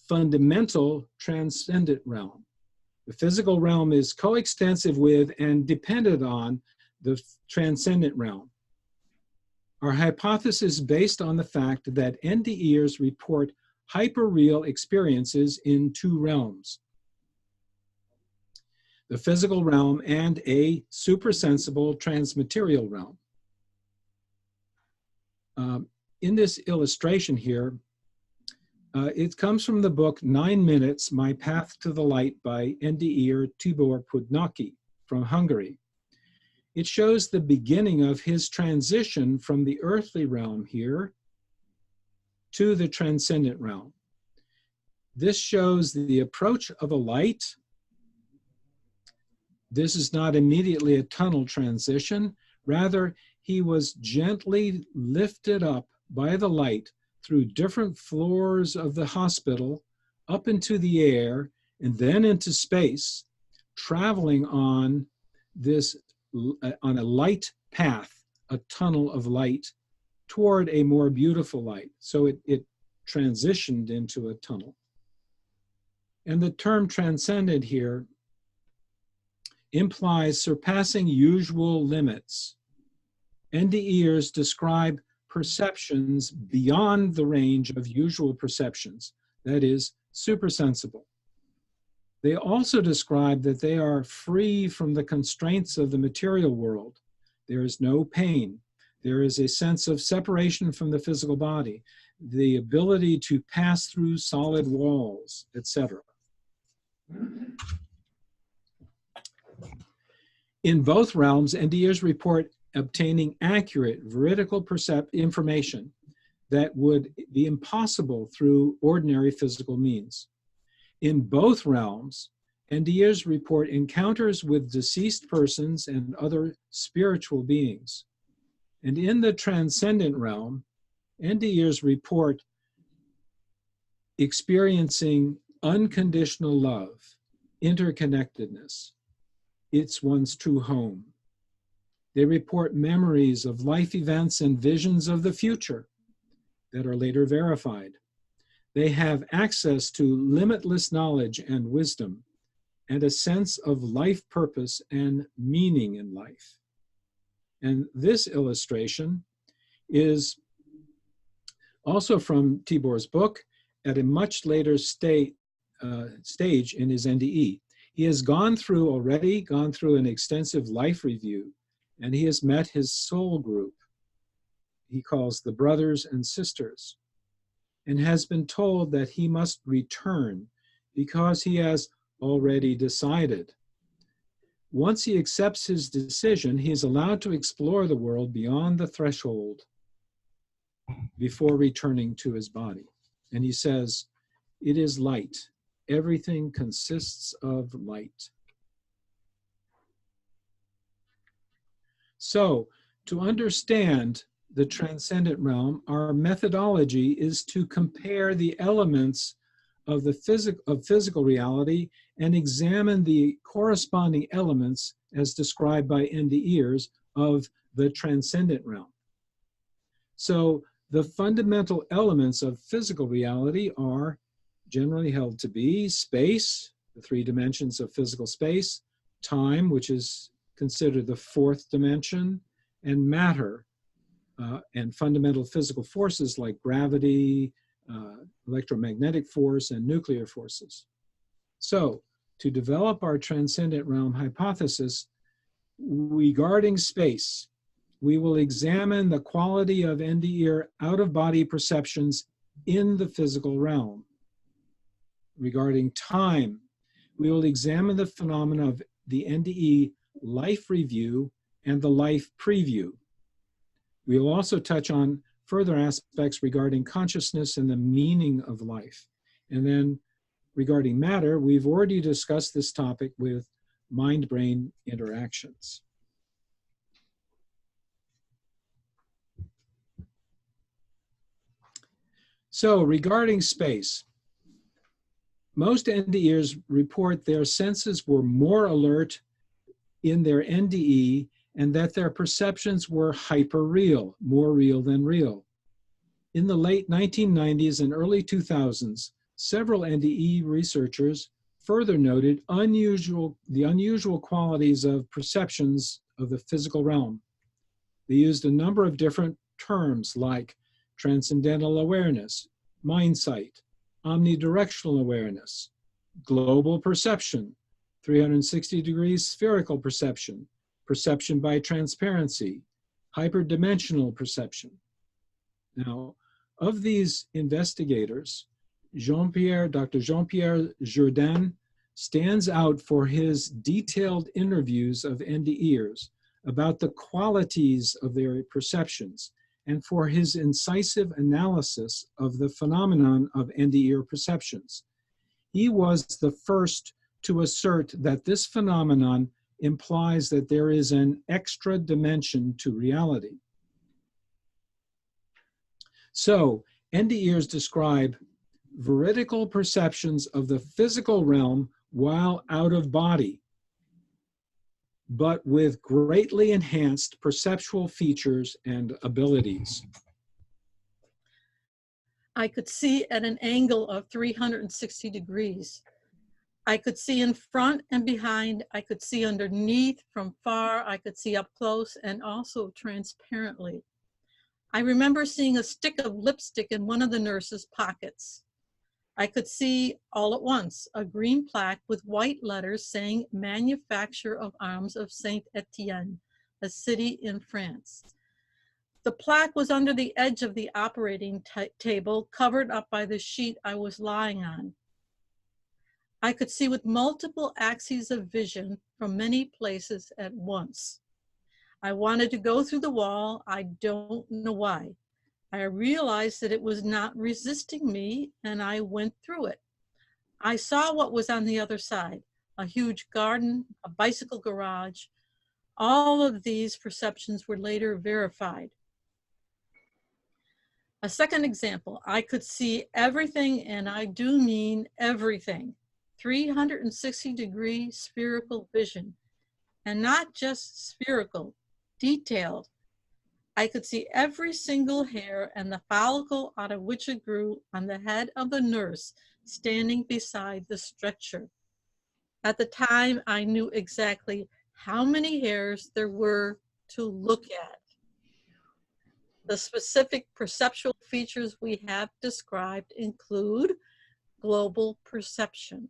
fundamental transcendent realm. The physical realm is coextensive with and dependent on the transcendent realm. Our hypothesis is based on the fact that NDEers report hyperreal experiences in two realms: the physical realm and a supersensible transmaterial realm. In this illustration here, it comes from the book 9 Minutes, My Path to the Light by NDEer Tibor Pudnaki from Hungary. It shows the beginning of his transition from the earthly realm here to the transcendent realm. This shows the approach of a light. This is not immediately a tunnel transition. Rather, he was gently lifted up by the light through different floors of the hospital, up into the air, and then into space, traveling on on a light path, a tunnel of light, toward a more beautiful light. So it transitioned into a tunnel. And the term transcendent here implies surpassing usual limits. NDEers describe perceptions beyond the range of usual perceptions, that is, supersensible. They also describe that they are free from the constraints of the material world. There is no pain. There is a sense of separation from the physical body, the ability to pass through solid walls, etc. In both realms, NDEers report obtaining accurate, veridical information that would be impossible through ordinary physical means. In both realms, NDEers report encounters with deceased persons and other spiritual beings. And in the transcendent realm, NDEers report experiencing unconditional love, interconnectedness. It's one's true home. They report memories of life events and visions of the future that are later verified. They have access to limitless knowledge and wisdom and a sense of life purpose and meaning in life. And this illustration is also from Tibor's book at a much later stage in his NDE. He has already gone through an extensive life review, and he has met his soul group he calls the brothers and sisters, and has been told that he must return because he has already decided. Once he accepts his decision, he is allowed to explore the world beyond the threshold before returning to his body. And he says, "It is light. Everything consists of light." So, to understand the transcendent realm, our methodology is to compare the elements of physical reality and examine the corresponding elements as described by NDEers of the transcendent realm. So the fundamental elements of physical reality are generally held to be space, the 3 dimensions of physical space, time, which is considered the 4th dimension, and matter, and fundamental physical forces like gravity, electromagnetic force, and nuclear forces. So, to develop our transcendent realm hypothesis regarding space, we will examine the quality of NDEer out-of-body perceptions in the physical realm. Regarding time, we will examine the phenomena of the NDE life review and the life preview. We will also touch on further aspects regarding consciousness and the meaning of life. And then regarding matter, we've already discussed this topic with mind-brain interactions. So regarding space, most NDEers report their senses were more alert in their NDE and that their perceptions were hyper-real, more real than real. In the late 1990s and early 2000s, several NDE researchers further noted the unusual qualities of perceptions of the physical realm. They used a number of different terms like transcendental awareness, mind sight, omnidirectional awareness, global perception, 360-degree spherical perception, perception by transparency, hyperdimensional perception. Now, of these investigators, Dr. Jean-Pierre Jourdain stands out for his detailed interviews of NDEers about the qualities of their perceptions and for his incisive analysis of the phenomenon of end-of-ear perceptions. He was the first to assert that this phenomenon implies that there is an extra dimension to reality. So, end-of-ears describe veridical perceptions of the physical realm while out of body, but with greatly enhanced perceptual features and abilities. I could see at an angle of 360 degrees. I could see in front and behind. I could see underneath, from far. I could see up close and also transparently. I remember seeing a stick of lipstick in one of the nurse's pockets. I could see all at once a green plaque with white letters saying Manufacture of Arms of Saint Etienne, a city in France. The plaque was under the edge of the operating table, covered up by the sheet I was lying on. I could see with multiple axes of vision from many places at once. I wanted to go through the wall. I don't know why. I realized that it was not resisting me, and I went through it. I saw what was on the other side, a huge garden, a bicycle garage. All of these perceptions were later verified. A second example, I could see everything, and I do mean everything. 360-degree spherical vision, and not just spherical, detailed. I could see every single hair and the follicle out of which it grew on the head of the nurse standing beside the stretcher. At the time, I knew exactly how many hairs there were to look at. The specific perceptual features we have described include global perception,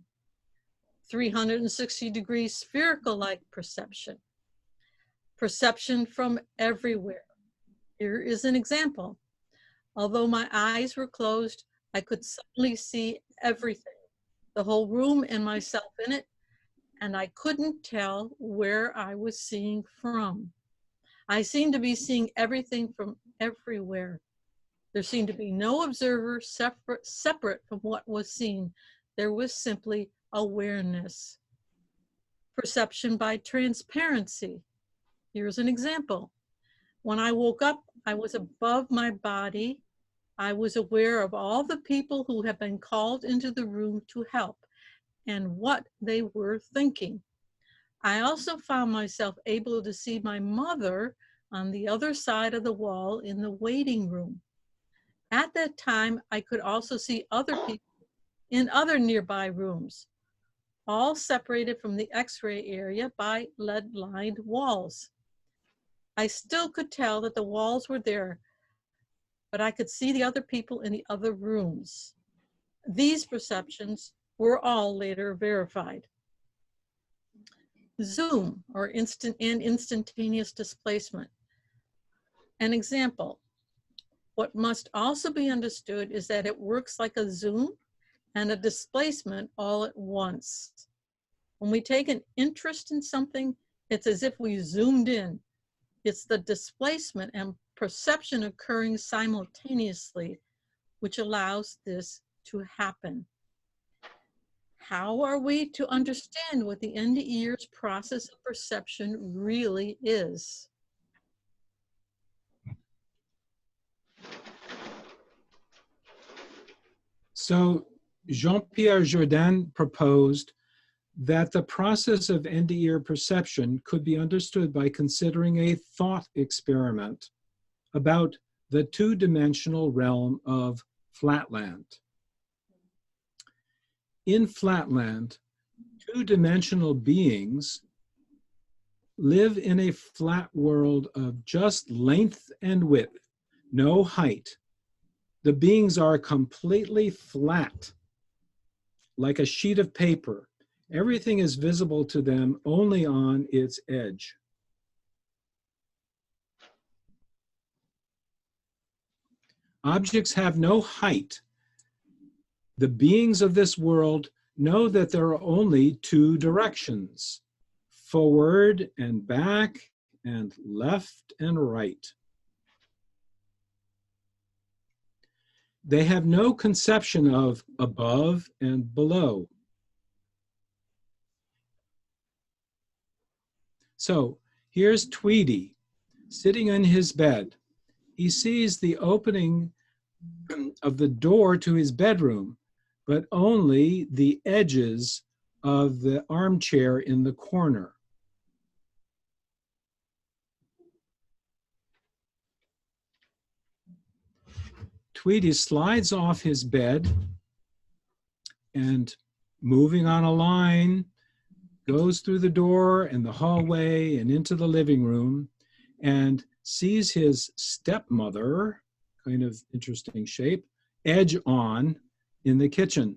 360-degree spherical-like perception, perception from everywhere. Here is an example. Although my eyes were closed, I could suddenly see everything, the whole room and myself in it, and I couldn't tell where I was seeing from. I seemed to be seeing everything from everywhere. There seemed to be no observer separate from what was seen. There was simply awareness. Perception by transparency. Here's an example. When I woke up, I was above my body. I was aware of all the people who had been called into the room to help and what they were thinking. I also found myself able to see my mother on the other side of the wall in the waiting room. At that time, I could also see other people in other nearby rooms, all separated from the X-ray area by lead-lined walls. I still could tell that the walls were there, but I could see the other people in the other rooms. These perceptions were all later verified. Zoom, or instantaneous displacement. An example. What must also be understood is that it works like a zoom and a displacement all at once. When we take an interest in something, it's as if we zoomed in. It's the displacement and perception occurring simultaneously, which allows this to happen. How are we to understand what the end-of-ears process of perception really is? So Jean-Pierre Jourdain proposed that the process of end-of-ear perception could be understood by considering a thought experiment about the two-dimensional realm of flatland. In flatland, two-dimensional beings live in a flat world of just length and width, no height. The beings are completely flat, like a sheet of paper. Everything is visible to them only on its edge. Objects have no height. The beings of this world know that there are only two directions, forward and back, and left and right. they have no conception of above and below. So here's Tweety sitting in his bed. He sees the opening of the door to his bedroom, but only the edges of the armchair in the corner. Tweety slides off his bed and, moving on a line, goes through the door and the hallway and into the living room and sees his stepmother, kind of interesting shape, edge on in the kitchen.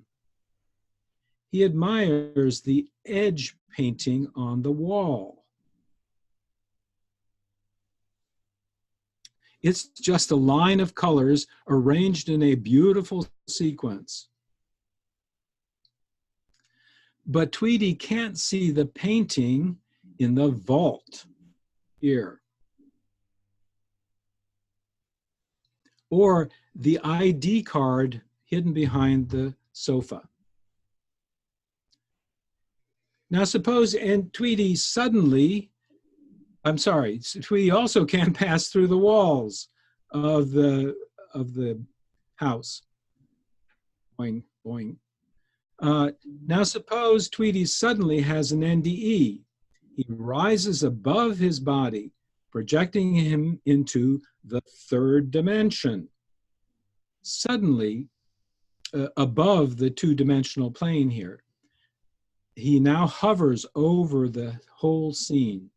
He admires the edge painting on the wall. It's just a line of colors arranged in a beautiful sequence. But Tweety can't see the painting in the vault here, or the ID card hidden behind the sofa. Now suppose, and Tweety suddenly, Tweety also can't pass through the walls of the house. Boing, boing. Now suppose Tweety suddenly has an NDE. He rises above his body, projecting him into the third dimension. Suddenly, above the two-dimensional plane here, he now hovers over the whole scene.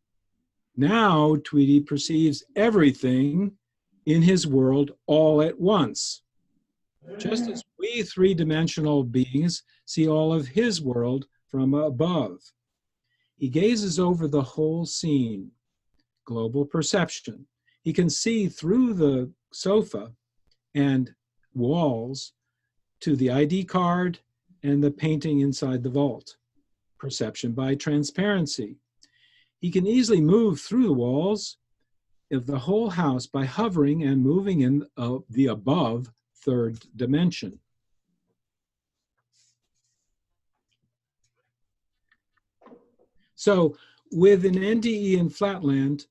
Now Tweety perceives everything in his world all at once, just as we three-dimensional beings see all of his world from above. He gazes over the whole scene, global perception. He can see through the sofa and walls to the ID card and the painting inside the vault, perception by transparency. He can easily move through the walls of the whole house by hovering and moving in the above third dimension. So with an NDE in Flatland,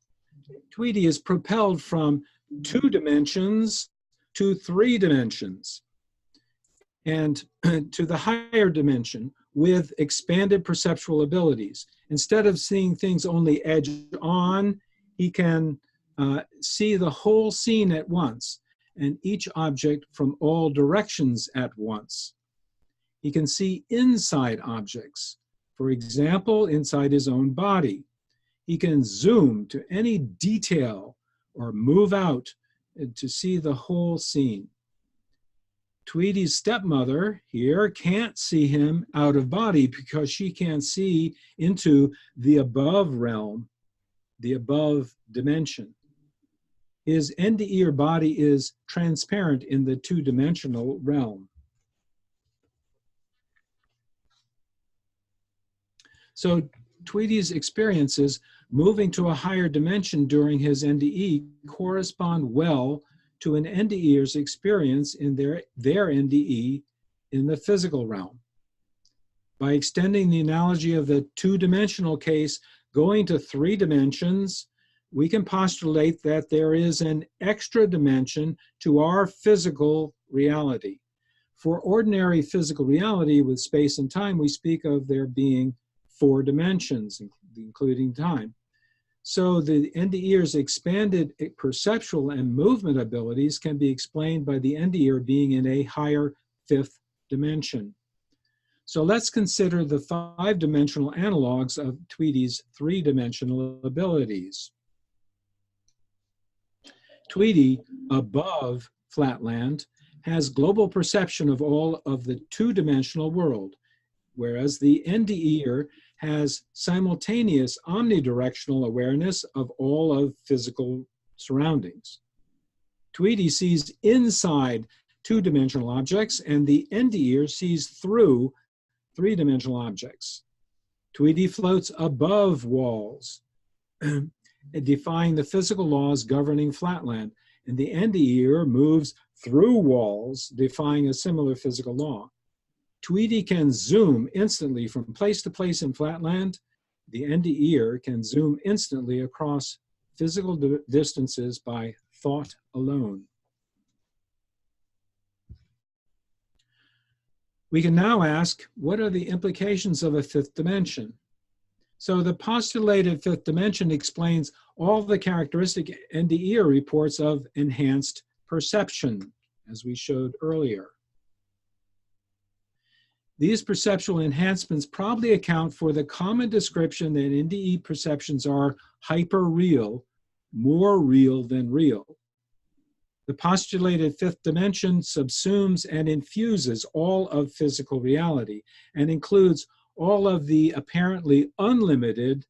Tweety is propelled from 2 dimensions to 3 dimensions and to the higher dimension with expanded perceptual abilities. Instead of seeing things only edge on, he can see the whole scene at once and each object from all directions at once. He can see inside objects, for example, inside his own body. He can zoom to any detail or move out to see the whole scene. Tweety's stepmother here can't see him out of body because she can't see into the above realm, the above dimension. His NDE or body is transparent in the 2-dimensional realm. So Tweety's experiences moving to a higher dimension during his NDE correspond well to an NDEer's experience in their NDE in the physical realm. By extending the analogy of the 2-dimensional case going to 3 dimensions, we can postulate that there is an extra dimension to our physical reality. For ordinary physical reality with space and time, we speak of there being 4 dimensions, including time. So the NDEer's expanded perceptual and movement abilities can be explained by the NDEer being in a higher 5th dimension. So let's consider the 5-dimensional analogs of Tweety's 3-dimensional abilities. Tweety, above Flatland, has global perception of all of the 2-dimensional world, whereas the NDEer has simultaneous omnidirectional awareness of all of physical surroundings. Tweety sees inside 2-dimensional objects, and the NDEer sees through 3-dimensional objects. Tweety floats above walls, defying the physical laws governing Flatland, and the NDEer moves through walls, defying a similar physical law. Tweety can zoom instantly from place to place in flatland. The NDEer can zoom instantly across physical distances by thought alone. We can now ask, what are the implications of a fifth dimension? So the postulated fifth dimension explains all the characteristic NDEer reports of enhanced perception, as we showed earlier. These perceptual enhancements probably account for the common description that NDE perceptions are hyper-real, more real than real. The postulated fifth dimension subsumes and infuses all of physical reality and includes all of the apparently unlimited,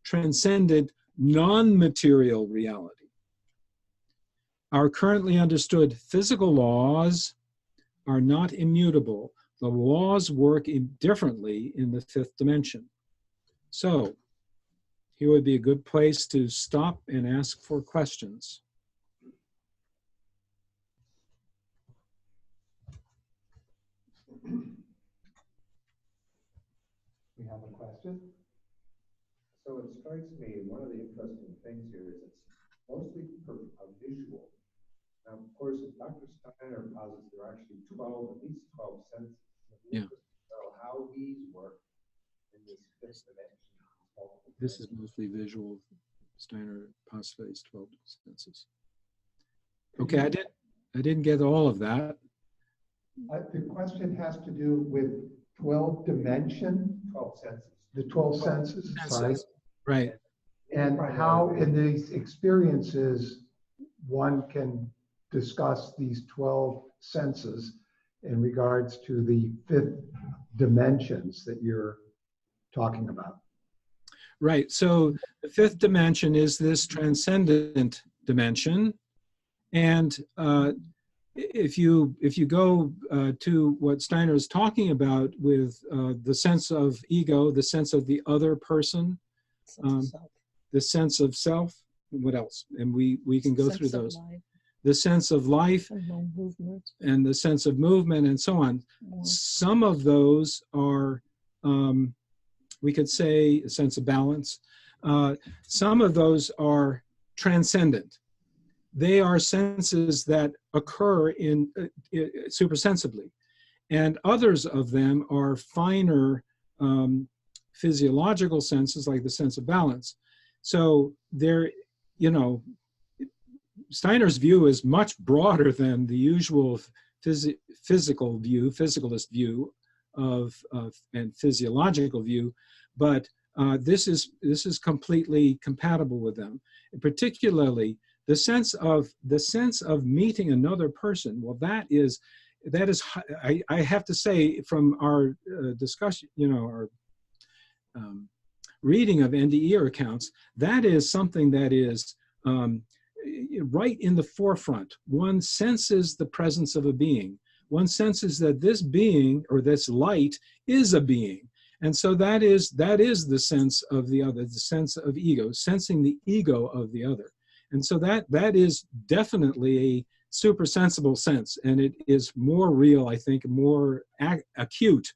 transcendent, non-material reality. Our currently understood physical laws are not immutable. The laws work differently in the fifth dimension. So, here would be a good place to stop and ask for questions. We have a question? So it strikes me, one of the interesting things here is it's mostly visual. Now, of course, Dr. Steiner posits there are actually 12, at least 12 senses. Yeah. How these work in this fifth dimension. This is mostly visual. Steiner postulates 12 senses. Okay, I didn't get all of that. The question has to do with 12 dimension, 12 senses. the 12 senses, sorry. Right. And how in these experiences one can discuss these 12 senses in regards to the fifth dimensions that you're talking about. Right. So the fifth dimension is this transcendent dimension. And if you go to what Steiner is talking about with the sense of ego, the sense of the other person, the sense of self, what else? And we can go through those. The sense of life and the sense of movement and so on. Some of those are, we could say, a sense of balance. Some of those are transcendent. They are senses that occur in supersensibly. And others of them are finer physiological senses, like the sense of balance. So they're, you know, Steiner's view is much broader than the usual physicalist view of and physiological view, but this is completely compatible with them. And particularly the sense of meeting another person. Well, that is I have to say, from our discussion, you know, our reading of NDEer accounts, that is something that is right in the forefront. One senses the presence of a being. One senses that this being or this light is a being. And so that is the sense of the other, the sense of ego, sensing the ego of the other. And so that is definitely a supersensible sense, and it is more real, I think, more acute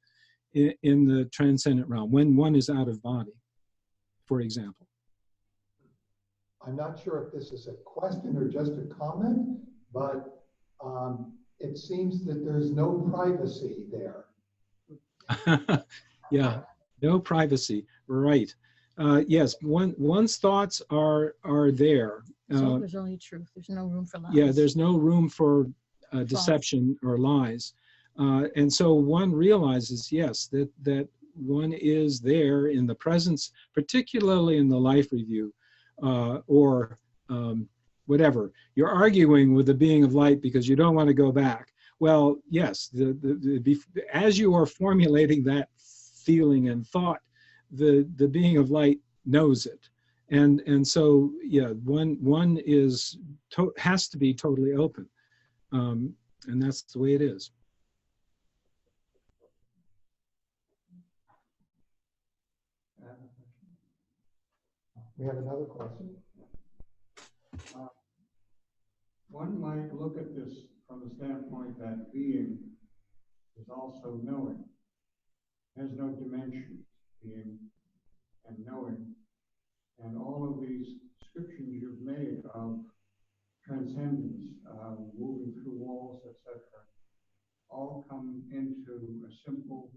in the transcendent realm when one is out of body, for example. I'm not sure if this is a question or just a comment, but it seems that there's no privacy there. Yeah, no privacy, right. Yes, one's thoughts are there. So there's only truth. There's no room for lies. Yeah, there's no room for deception or lies. And so one realizes, yes, that one is there in the presence, particularly in the life review, or whatever. You're arguing with the being of light because you don't want to go back. Well, yes, as you are formulating that feeling and thought, the being of light knows it. And so, yeah, one has to be totally open. And that's the way it is. We have another question. One might look at this from the standpoint that being is also knowing. There's no dimensions, being and knowing. And all of these descriptions you've made of transcendence, moving through walls, etc., all come into a simple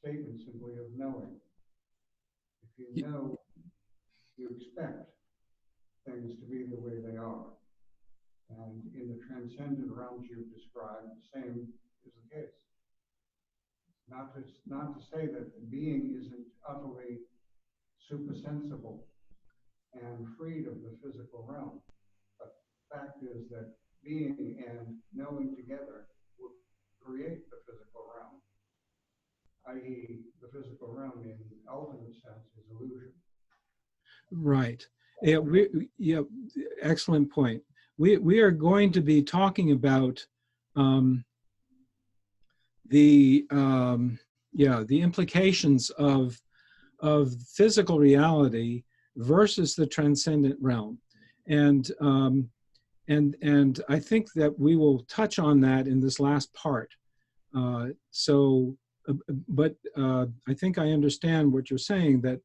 statement simply of knowing. If you know, you expect things to be the way they are. And in the transcendent realms you've described, the same is the case. Not to say that being isn't utterly supersensible and freed of the physical realm, but the fact is that being and knowing together will create the physical realm, i.e. the physical realm in ultimate sense is illusion. Right. Yeah, excellent point. We are going to be talking about the implications of physical reality versus the transcendent realm, and I think that we will touch on that in this last part. But I think I understand what you're saying, that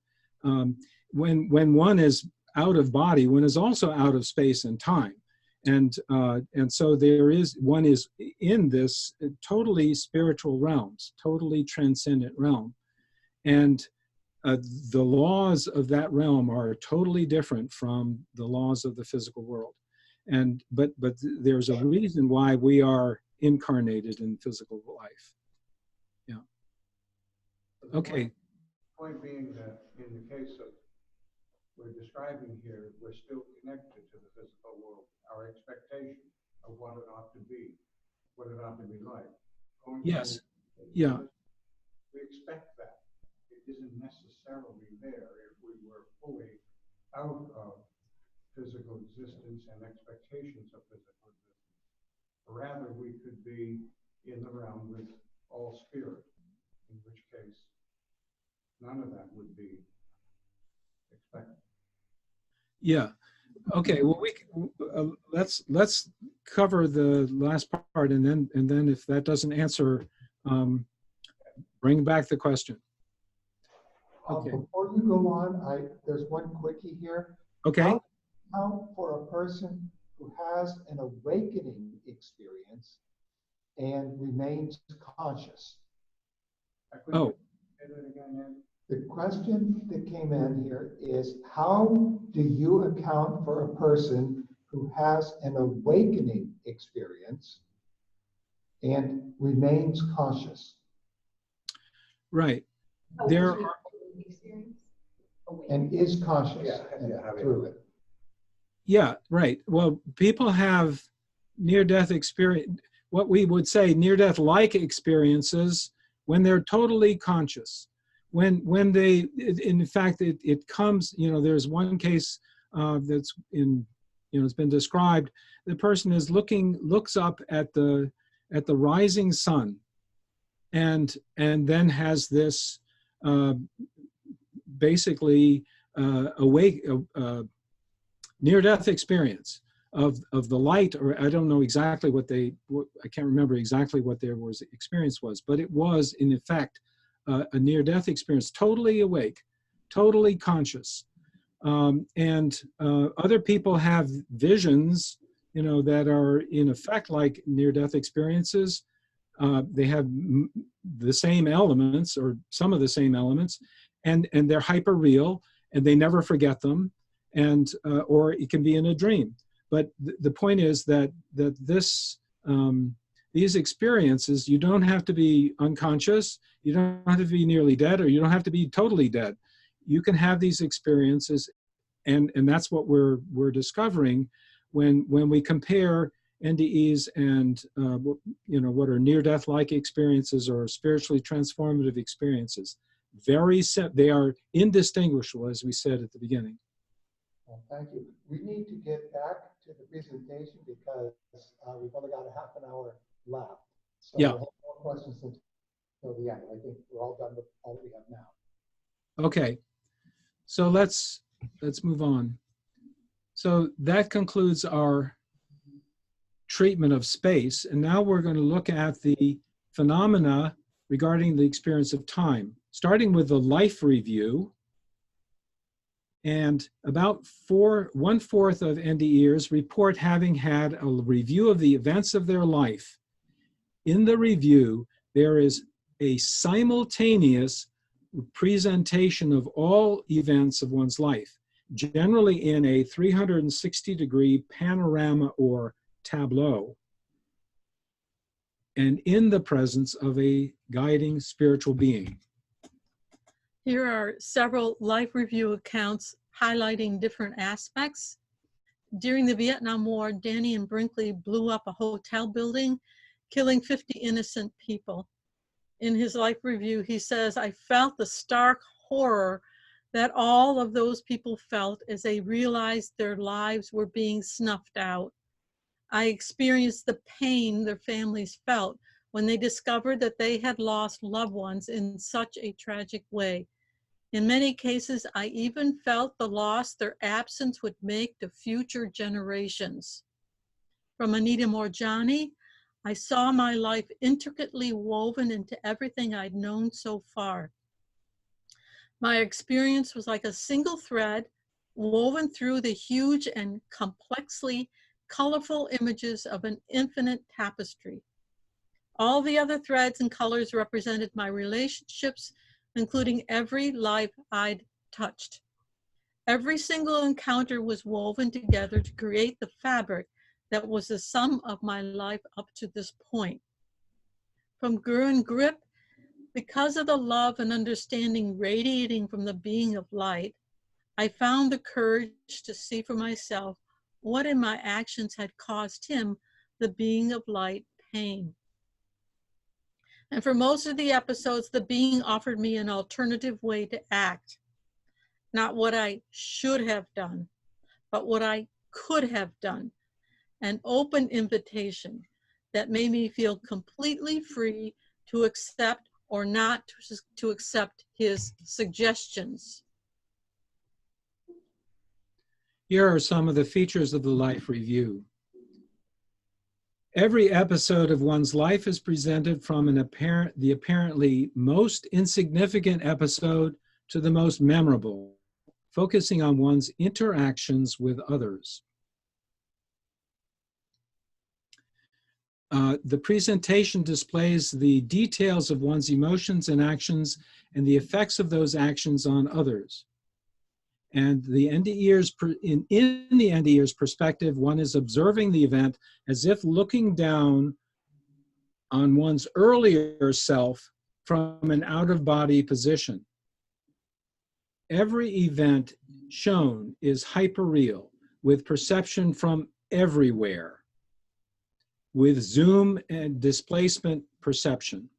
when one is out of body, one is also out of space and time. And so one is in this totally spiritual realms, totally transcendent realm. And the laws of that realm are totally different from the laws of the physical world. But there's a reason why we are incarnated in physical life. Yeah. Okay. Point being that in the case of we're describing here, we're still connected to the physical world. Our expectation of what it ought to be, what it ought to be like. Yes. Yeah. We expect that. It isn't necessarily there if we were fully out of physical existence and expectations of physical existence. Rather, we could be in the realm with all spirit, in which case none of that would be expected. Yeah. Okay. Well, let's cover the last part, and then if that doesn't answer, bring back the question. Okay. Before you go on, there's one quickie here. Okay. How for a person who has an awakening experience and remains conscious? Oh. The question that came in here is, how do you account for a person who has an awakening experience and remains conscious? Right. There are, and is conscious through it. Yeah, right. Well, people have near-death experience, what we would say near-death-like experiences when they're totally conscious. When they, in fact, it comes, there's one case that's it's been described. The person is looks up at the rising sun, and then has this basically near-death experience of the light, or I don't know exactly I can't remember exactly what their experience was, but it was in effect a near-death experience, totally awake, totally conscious. And other people have visions, that are in effect like near-death experiences. They have the same elements, or some of the same elements, and they're hyper real, and they never forget them, and or it can be in a dream. But the point is that these experiences, you don't have to be unconscious, you don't have to be nearly dead, or you don't have to be totally dead. You can have these experiences, and that's what we're discovering when we compare NDEs and what are near-death-like experiences or spiritually transformative experiences. They are indistinguishable, as we said at the beginning. Well, thank you. We need to get back to the presentation because we've only got a half an hour left. So Yeah. we'll have more questions until the end. I think we're all done with all that we have now. Okay, so let's move on. So that concludes our treatment of space. And now we're going to look at the phenomena regarding the experience of time, starting with the life review. And about 1/4 of NDEers report having had a review of the events of their life. In the review, there is a simultaneous presentation of all events of one's life, generally in a 360-degree panorama or tableau, and in the presence of a guiding spiritual being. Here are several life review accounts highlighting different aspects. During the Vietnam War, Danny and Brinkley blew up a hotel building, killing 50 innocent people. In his life review, he says, "I felt the stark horror that all of those people felt as they realized their lives were being snuffed out. I experienced the pain their families felt when they discovered that they had lost loved ones in such a tragic way. In many cases, I even felt the loss their absence would make to future generations." From Anita Morjani, "I saw my life intricately woven into everything I'd known so far. My experience was like a single thread woven through the huge and complexly colorful images of an infinite tapestry. All the other threads and colors represented my relationships, including every life I'd touched. Every single encounter was woven together to create the fabric that was the sum of my life up to this point." From Gurun Grip, "Because of the love and understanding radiating from the being of light, I found the courage to see for myself what in my actions had caused him, the being of light, pain. And for most of the episodes, the being offered me an alternative way to act. Not what I should have done, but what I could have done. An open invitation that made me feel completely free to accept or not to accept his suggestions." Here are some of the features of the life review. Every episode of one's life is presented from the apparently most insignificant episode to the most memorable, focusing on one's interactions with others. The presentation displays the details of one's emotions and actions and the effects of those actions on others. And the NDEer's in the NDEer's perspective, one is observing the event as if looking down on one's earlier self from an out-of-body position. Every event shown is hyperreal, with perception from everywhere, with zoom and displacement perception.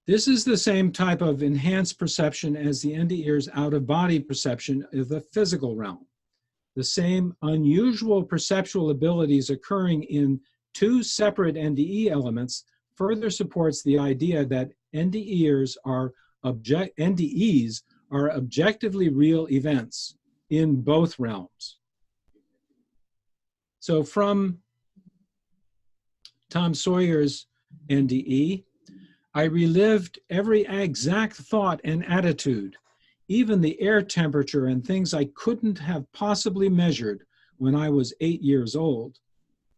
This is the same type of enhanced perception as the NDEer's out-of-body perception of the physical realm. The same unusual perceptual abilities occurring in two separate NDE elements further supports the idea that NDEs are objectively real events in both realms. So from Tom Sawyer's NDE, "I relived every exact thought and attitude, even the air temperature and things I couldn't have possibly measured when I was 8 years old.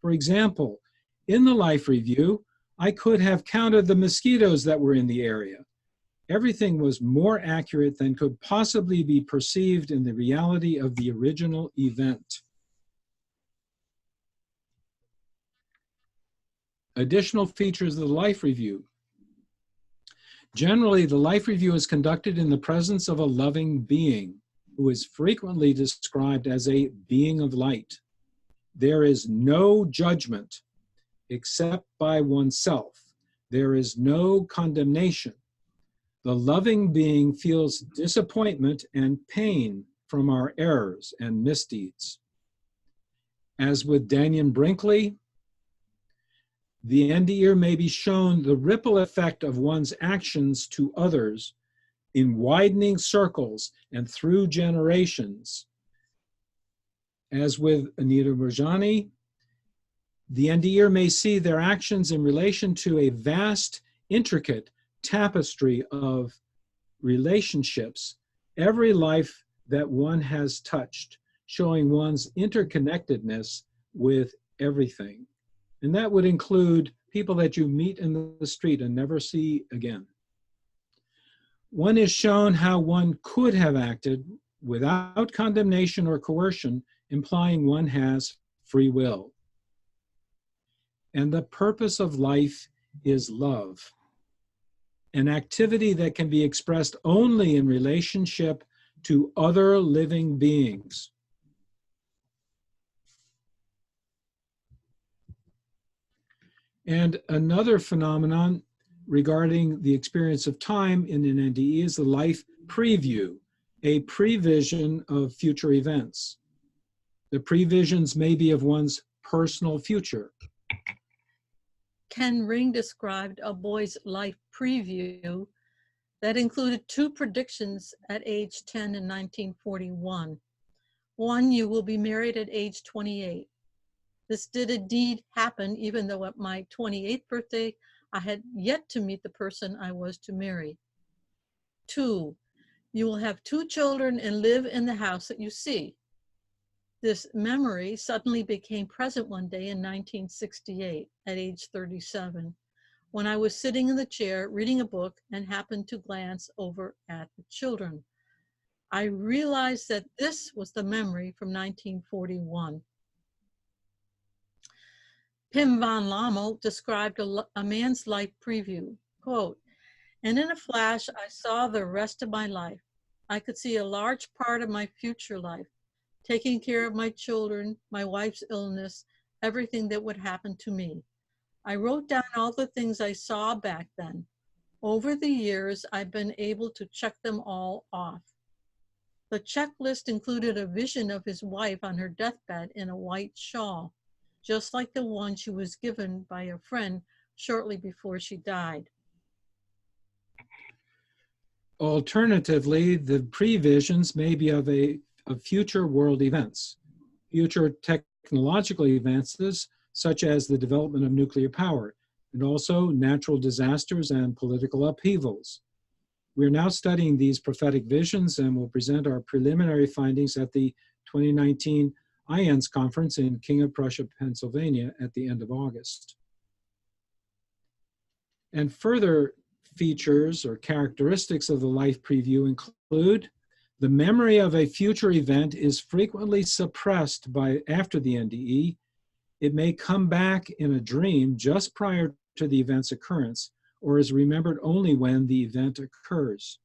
For example, in the life review, I could have counted the mosquitoes that were in the area. Everything was more accurate than could possibly be perceived in the reality of the original event." Additional features of the life review. Generally, the life review is conducted in the presence of a loving being, who is frequently described as a being of light. There is no judgment except by oneself. There is no condemnation. The loving being feels disappointment and pain from our errors and misdeeds. As with Dannion Brinkley, the NDEer may be shown the ripple effect of one's actions to others in widening circles and through generations. As with Anita Morjani, The NDEer may see their actions in relation to a vast, intricate tapestry of relationships, every life that one has touched, showing one's interconnectedness with everything. And that would include people that you meet in the street and never see again. One is shown how one could have acted without condemnation or coercion, implying one has free will. And the purpose of life is love, an activity that can be expressed only in relationship to other living beings. And another phenomenon regarding the experience of time in an NDE is the life preview, a prevision of future events. The previsions may be of one's personal future. Ken Ring described a boy's life preview that included 2 predictions at age 10 in 1941. One, you will be married at age 28. This did indeed happen, even though at my 28th birthday, I had yet to meet the person I was to marry. 2, you will have 2 children and live in the house that you see. This memory suddenly became present one day in 1968 at age 37, when I was sitting in the chair reading a book and happened to glance over at the children. I realized that this was the memory from 1941. Pim van Lommel described a man's life preview, quote, "And in a flash, I saw the rest of my life. I could see a large part of my future life, taking care of my children, my wife's illness, everything that would happen to me. I wrote down all the things I saw back then. Over the years, I've been able to check them all off. The checklist included a vision of his wife on her deathbed in a white shawl, just like the one she was given by a friend shortly before she died." Alternatively, the previsions may be of future world events, future technological advances, such as the development of nuclear power, and also natural disasters and political upheavals. We're now studying these prophetic visions and will present our preliminary findings at the 2019 IANS conference in King of Prussia, Pennsylvania at the end of August. And further features or characteristics of the life preview include the memory of a future event is frequently suppressed after the NDE. It may come back in a dream just prior to the event's occurrence, or is remembered only when the event occurs.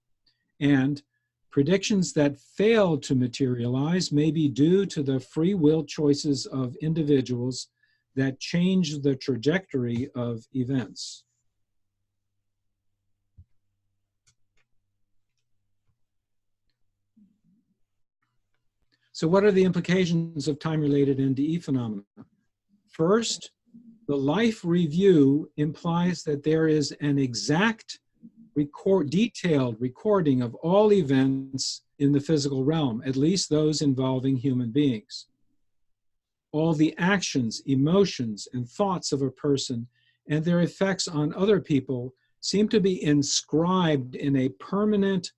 And predictions that fail to materialize may be due to the free will choices of individuals that change the trajectory of events. So what are the implications of time-related NDE phenomena? First, the life review implies that there is an exact detailed recording of all events in the physical realm, at least those involving human beings. All the actions, emotions, and thoughts of a person and their effects on other people seem to be inscribed in a permanent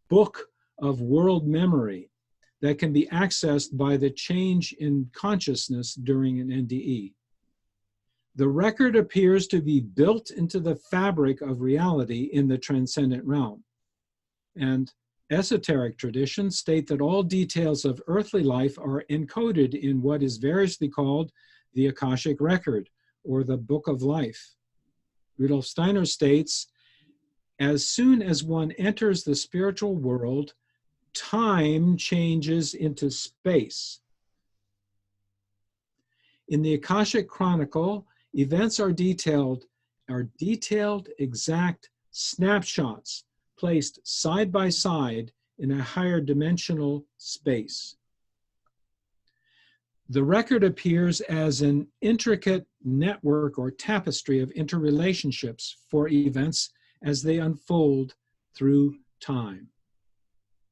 book of world memory that can be accessed by the change in consciousness during an NDE. The record appears to be built into the fabric of reality in the transcendent realm. And esoteric traditions state that all details of earthly life are encoded in what is variously called the Akashic Record, or the Book of Life. Rudolf Steiner states, as soon as one enters the spiritual world, time changes into space. In the Akashic Chronicle, events are detailed exact snapshots placed side by side in a higher dimensional space. The record appears as an intricate network or tapestry of interrelationships for events as they unfold through time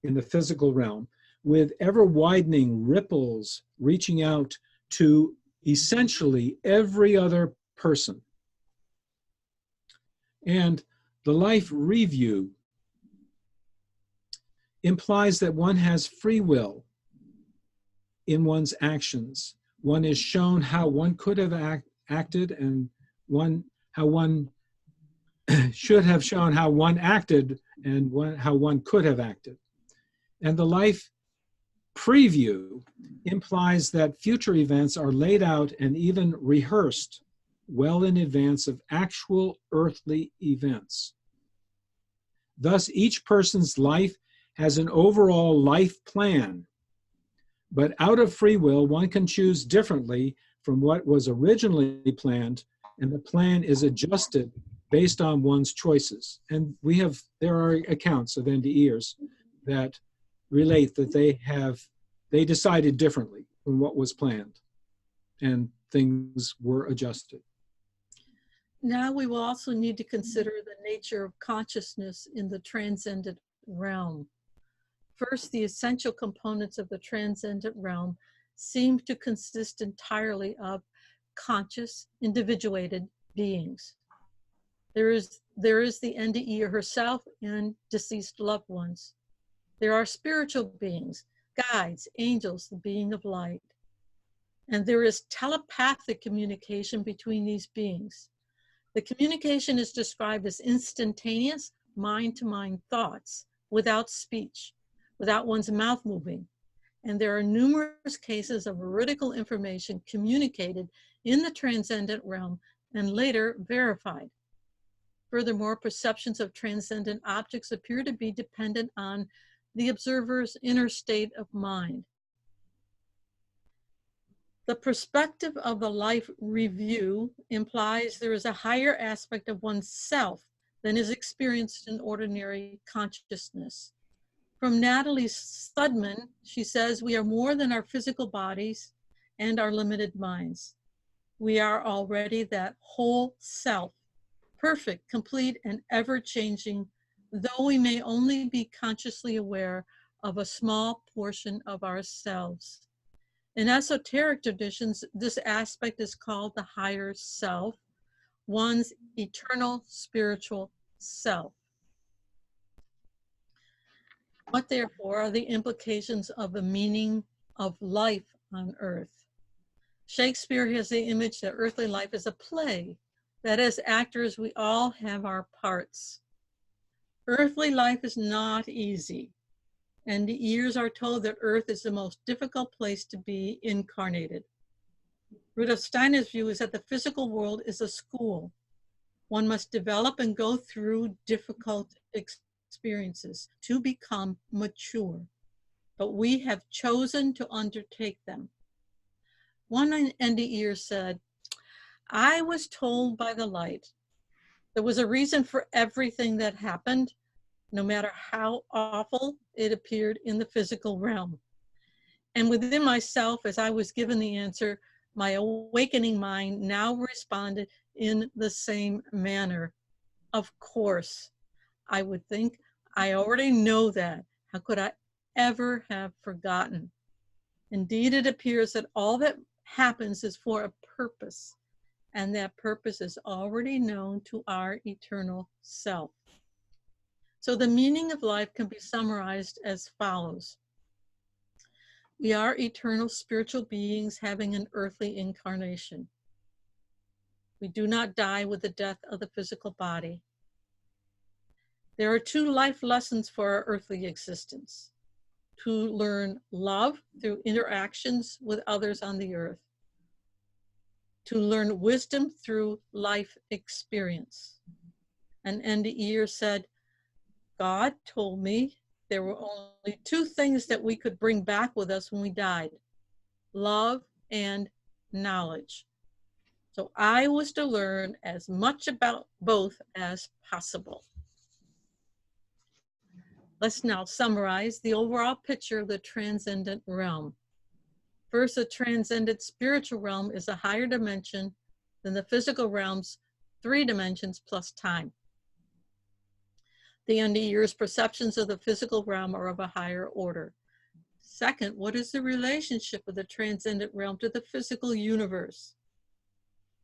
in the physical realm, with ever-widening ripples reaching out to essentially every other person. And the life review implies that one has free will in one's actions. One is shown how one could have acted, and how one should have shown how one acted, and how one could have acted. And the life preview implies that future events are laid out and even rehearsed well in advance of actual earthly events. Thus, each person's life has an overall life plan, but out of free will, one can choose differently from what was originally planned, and the plan is adjusted based on one's choices. And there are accounts of NDEers that relate that they decided differently from what was planned, and things were adjusted. Now we will also need to consider the nature of consciousness in the transcendent realm. First, the essential components of the transcendent realm seem to consist entirely of conscious, individuated beings. There is the NDE herself and deceased loved ones. There are spiritual beings, guides, angels, the being of light. And there is telepathic communication between these beings. The communication is described as instantaneous, mind-to-mind thoughts without speech, without one's mouth moving. And there are numerous cases of veridical information communicated in the transcendent realm and later verified. Furthermore, perceptions of transcendent objects appear to be dependent on the observer's inner state of mind. The perspective of the life review implies there is a higher aspect of oneself than is experienced in ordinary consciousness. From Natalie Studman, she says, we are more than our physical bodies and our limited minds. We are already that whole self, perfect, complete, and ever-changing, though we may only be consciously aware of a small portion of ourselves. In esoteric traditions, this aspect is called the higher self, one's eternal spiritual self. What therefore are the implications of the meaning of life on earth? Shakespeare has the image that earthly life is a play, that as actors we all have our parts. Earthly life is not easy, and the ears are told that earth is the most difficult place to be incarnated. Rudolf Steiner's view is that the physical world is a school. One must develop and go through difficult experiences to become mature, but we have chosen to undertake them. One NDEer said, I was told by the light there was a reason for everything that happened, no matter how awful it appeared in the physical realm. And within myself, as I was given the answer, my awakening mind now responded in the same manner. Of course, I would think, I already know that. How could I ever have forgotten? Indeed, it appears that all that happens is for a purpose, and that purpose is already known to our eternal self. So the meaning of life can be summarized as follows. We are eternal spiritual beings having an earthly incarnation. We do not die with the death of the physical body. There are two life lessons for our earthly existence: to learn love through interactions with others on the earth, to learn wisdom through life experience. An NDEer said, God told me there were only two things that we could bring back with us when we died: love and knowledge. So I was to learn as much about both as possible. Let's now summarize the overall picture of the transcendent realm. First, the transcendent spiritual realm is a higher dimension than the physical realm's 3 dimensions plus time. The NDEer's perceptions of the physical realm are of a higher order. Second, what is the relationship of the transcendent realm to the physical universe?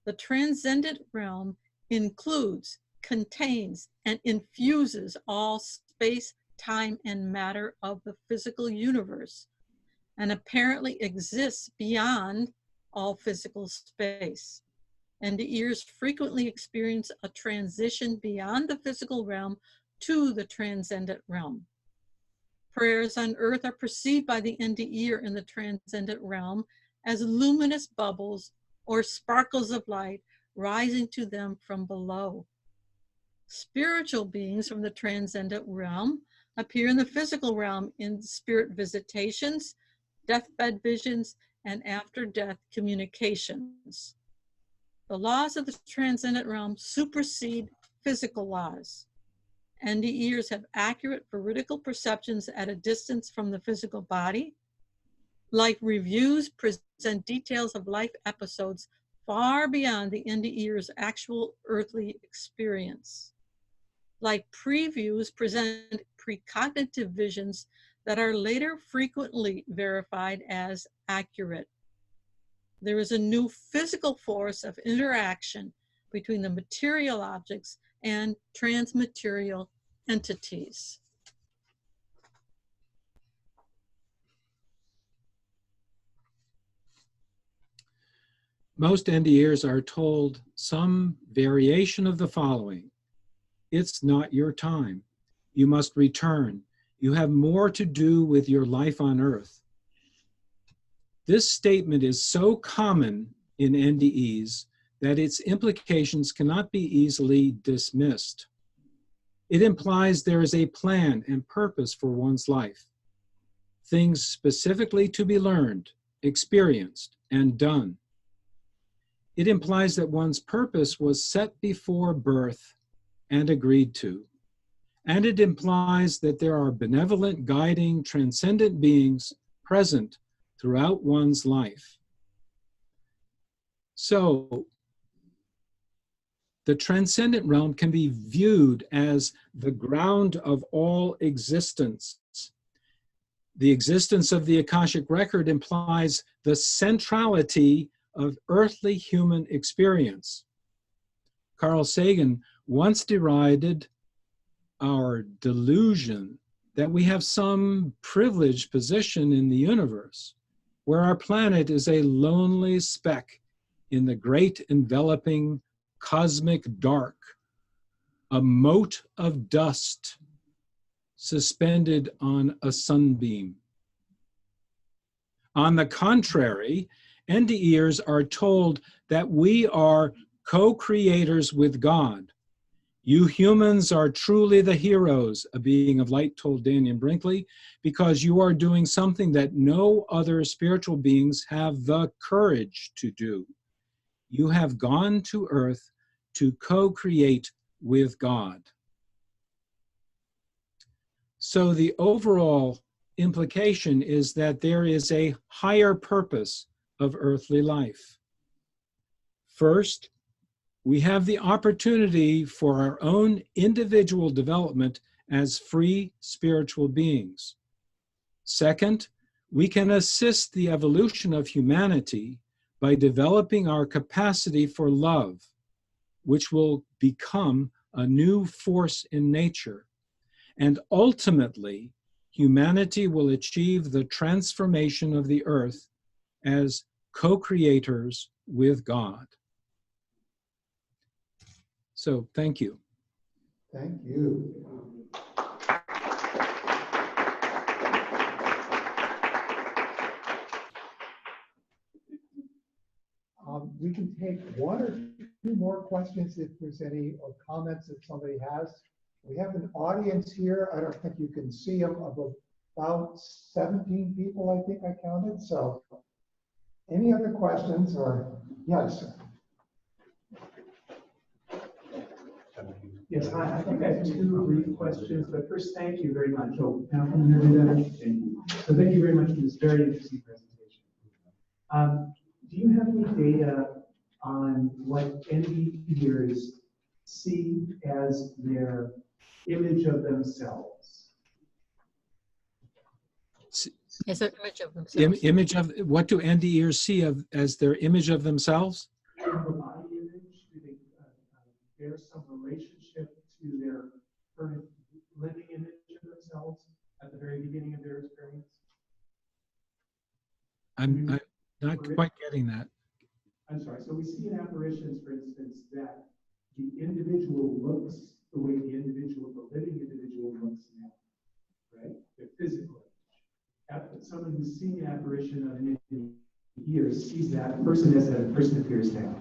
The transcendent realm includes, contains, and infuses all space, time, and matter of the physical universe, and apparently exists beyond all physical space. NDEers frequently experience a transition beyond the physical realm to the transcendent realm. Prayers on earth are perceived by the NDEer in the transcendent realm as luminous bubbles or sparkles of light rising to them from below. Spiritual beings from the transcendent realm appear in the physical realm in spirit visitations, deathbed visions, and after-death communications. The laws of the transcendent realm supersede physical laws. NDEers have accurate veridical perceptions at a distance from the physical body. Like reviews present details of life episodes far beyond the NDEer's actual earthly experience. Like previews present precognitive visions that are later frequently verified as accurate. There is a new physical force of interaction between the material objects and transmaterial entities. Most NDEers are told some variation of the following. It's not your time. You must return. You have more to do with your life on earth. This statement is so common in NDEs that its implications cannot be easily dismissed. It implies there is a plan and purpose for one's life, things specifically to be learned, experienced, and done. It implies that one's purpose was set before birth and agreed to. And it implies that there are benevolent, guiding, transcendent beings present throughout one's life. So, the transcendent realm can be viewed as the ground of all existence. The existence of the Akashic record implies the centrality of earthly human experience. Carl Sagan once derided our delusion that we have some privileged position in the universe, where our planet is a lonely speck in the great enveloping cosmic dark, a mote of dust suspended on a sunbeam. On the contrary, NDEers are told that we are co-creators with God. You humans are truly the heroes, a being of light told Daniel Brinkley, because you are doing something that no other spiritual beings have the courage to do. You have gone to earth to co-create with God. So the overall implication is that there is a higher purpose of earthly life. First, we have the opportunity for our own individual development as free spiritual beings. Second, we can assist the evolution of humanity by developing our capacity for love, which will become a new force in nature. And ultimately, humanity will achieve the transformation of the earth as co-creators with God. So, thank you. Thank you. We can take one or two more questions if there's any, or comments that somebody has. We have an audience here. I don't think you can see them, of about 17 people, I think I counted. So any other questions, or yes? Yes, I think I have two brief questions, but first, thank you very much. Oh, now can you hear me better? Thank you. So thank you very much for this very interesting presentation. Do you have any data on what NDEers see as their image of themselves? As an image of themselves. Image of, what do NDEers see as their image of themselves? Do they have a body image? Do they bear some relationship to their current living image of themselves at the very beginning of their experience? I'm not quite getting that. I'm sorry. So we see in apparitions, for instance, that the individual looks the way the individual, the living individual looks now, right? Their physical. Someone who's seen the apparition of an NDE sees that person as that person appears now.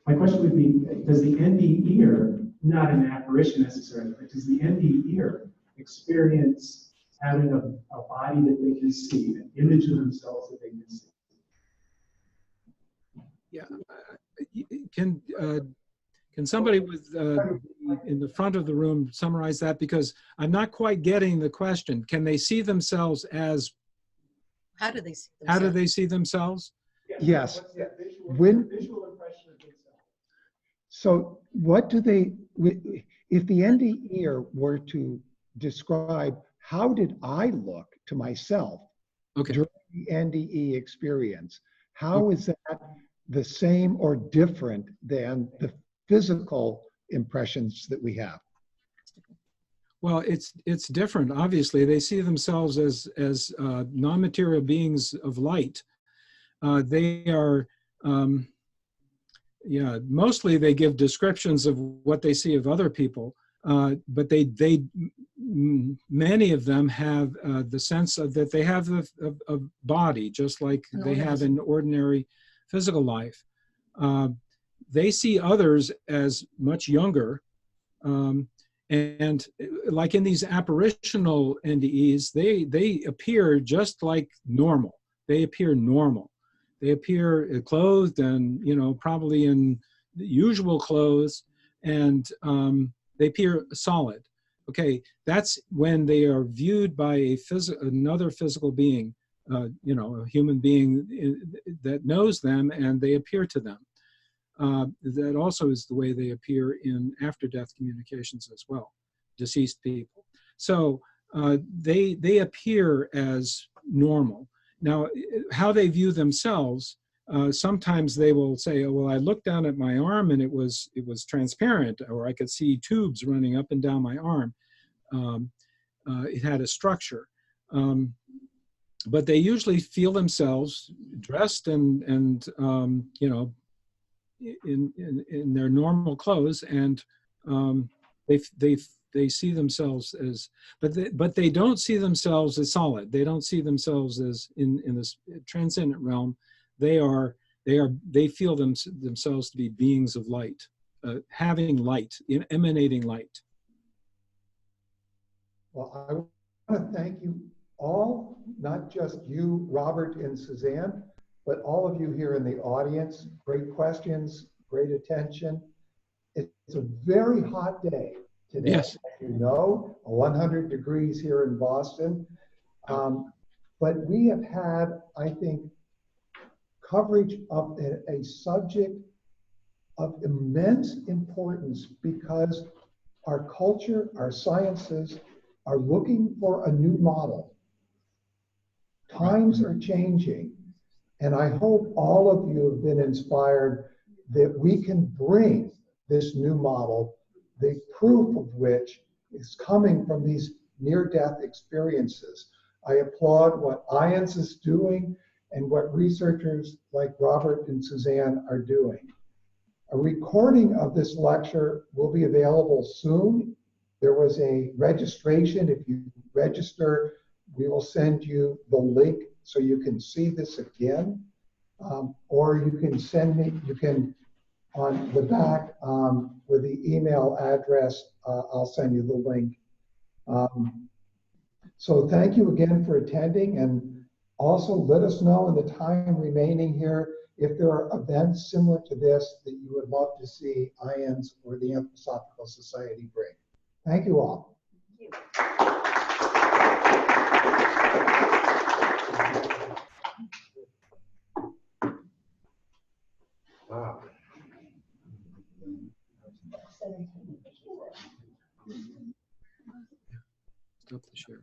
My question would be, does the NDE, not an apparition necessarily, but does the NDE experience having a body that they can see, an image of themselves that they can see? Yeah, can somebody with in the front of the room summarize that, because I'm not quite getting the question. Can they see themselves as? How do they see themselves? How do they see themselves? Yes. What's that visual, When- visual impression of themselves? So what do they, if the NDE were to describe how did I look to myself Okay. during the NDE experience, how is that the same or different than the physical impressions that we have? Well, it's different. Obviously, they see themselves as non-material beings of light. They are, yeah, mostly they give descriptions of what they see of other people, but many of them have the sense of that they have a body, just like they have in ordinary physical life. They see others as much younger. And like in these apparitional NDEs, they appear just like normal. They appear normal. They appear clothed and, you know, probably in the usual clothes, and they appear solid. Okay, that's when they are viewed by another physical being, you know, a human being that knows them, and they appear to them. That also is the way they appear in after-death communications as well, deceased people. So they appear as normal. Now, how they view themselves, sometimes they will say, oh, well, I looked down at my arm and it was transparent, or I could see tubes running up and down my arm. It had a structure. But they usually feel themselves dressed and you know, in their normal clothes, and they see themselves as, but they don't see themselves as solid. They don't see themselves as in this transcendent realm. They feel themselves to be beings of light, having light, emanating light. Well, I want to thank you all, not just you, Robert and Suzanne, but all of you here in the audience. Great questions, great attention. It's a very hot day today. Yes. As you know, 100 degrees here in Boston. But we have had, I think, coverage of a subject of immense importance, because our culture, our sciences are looking for a new model. Times are changing. And I hope all of you have been inspired that we can bring this new model, the proof of which is coming from these near-death experiences. I applaud what IANS is doing and what researchers like Robert and Suzanne are doing. A recording of this lecture will be available soon. There was a registration. If you register, we will send you the link so you can see this again. Or you can send me, you can, on the back with the email address, I'll send you the link. So thank you again for attending, and also let us know in the time remaining here if there are events similar to this that you would love to see IANS or the Anthroposophical Society bring. Thank you all. Thank you. Wow. Stop the share.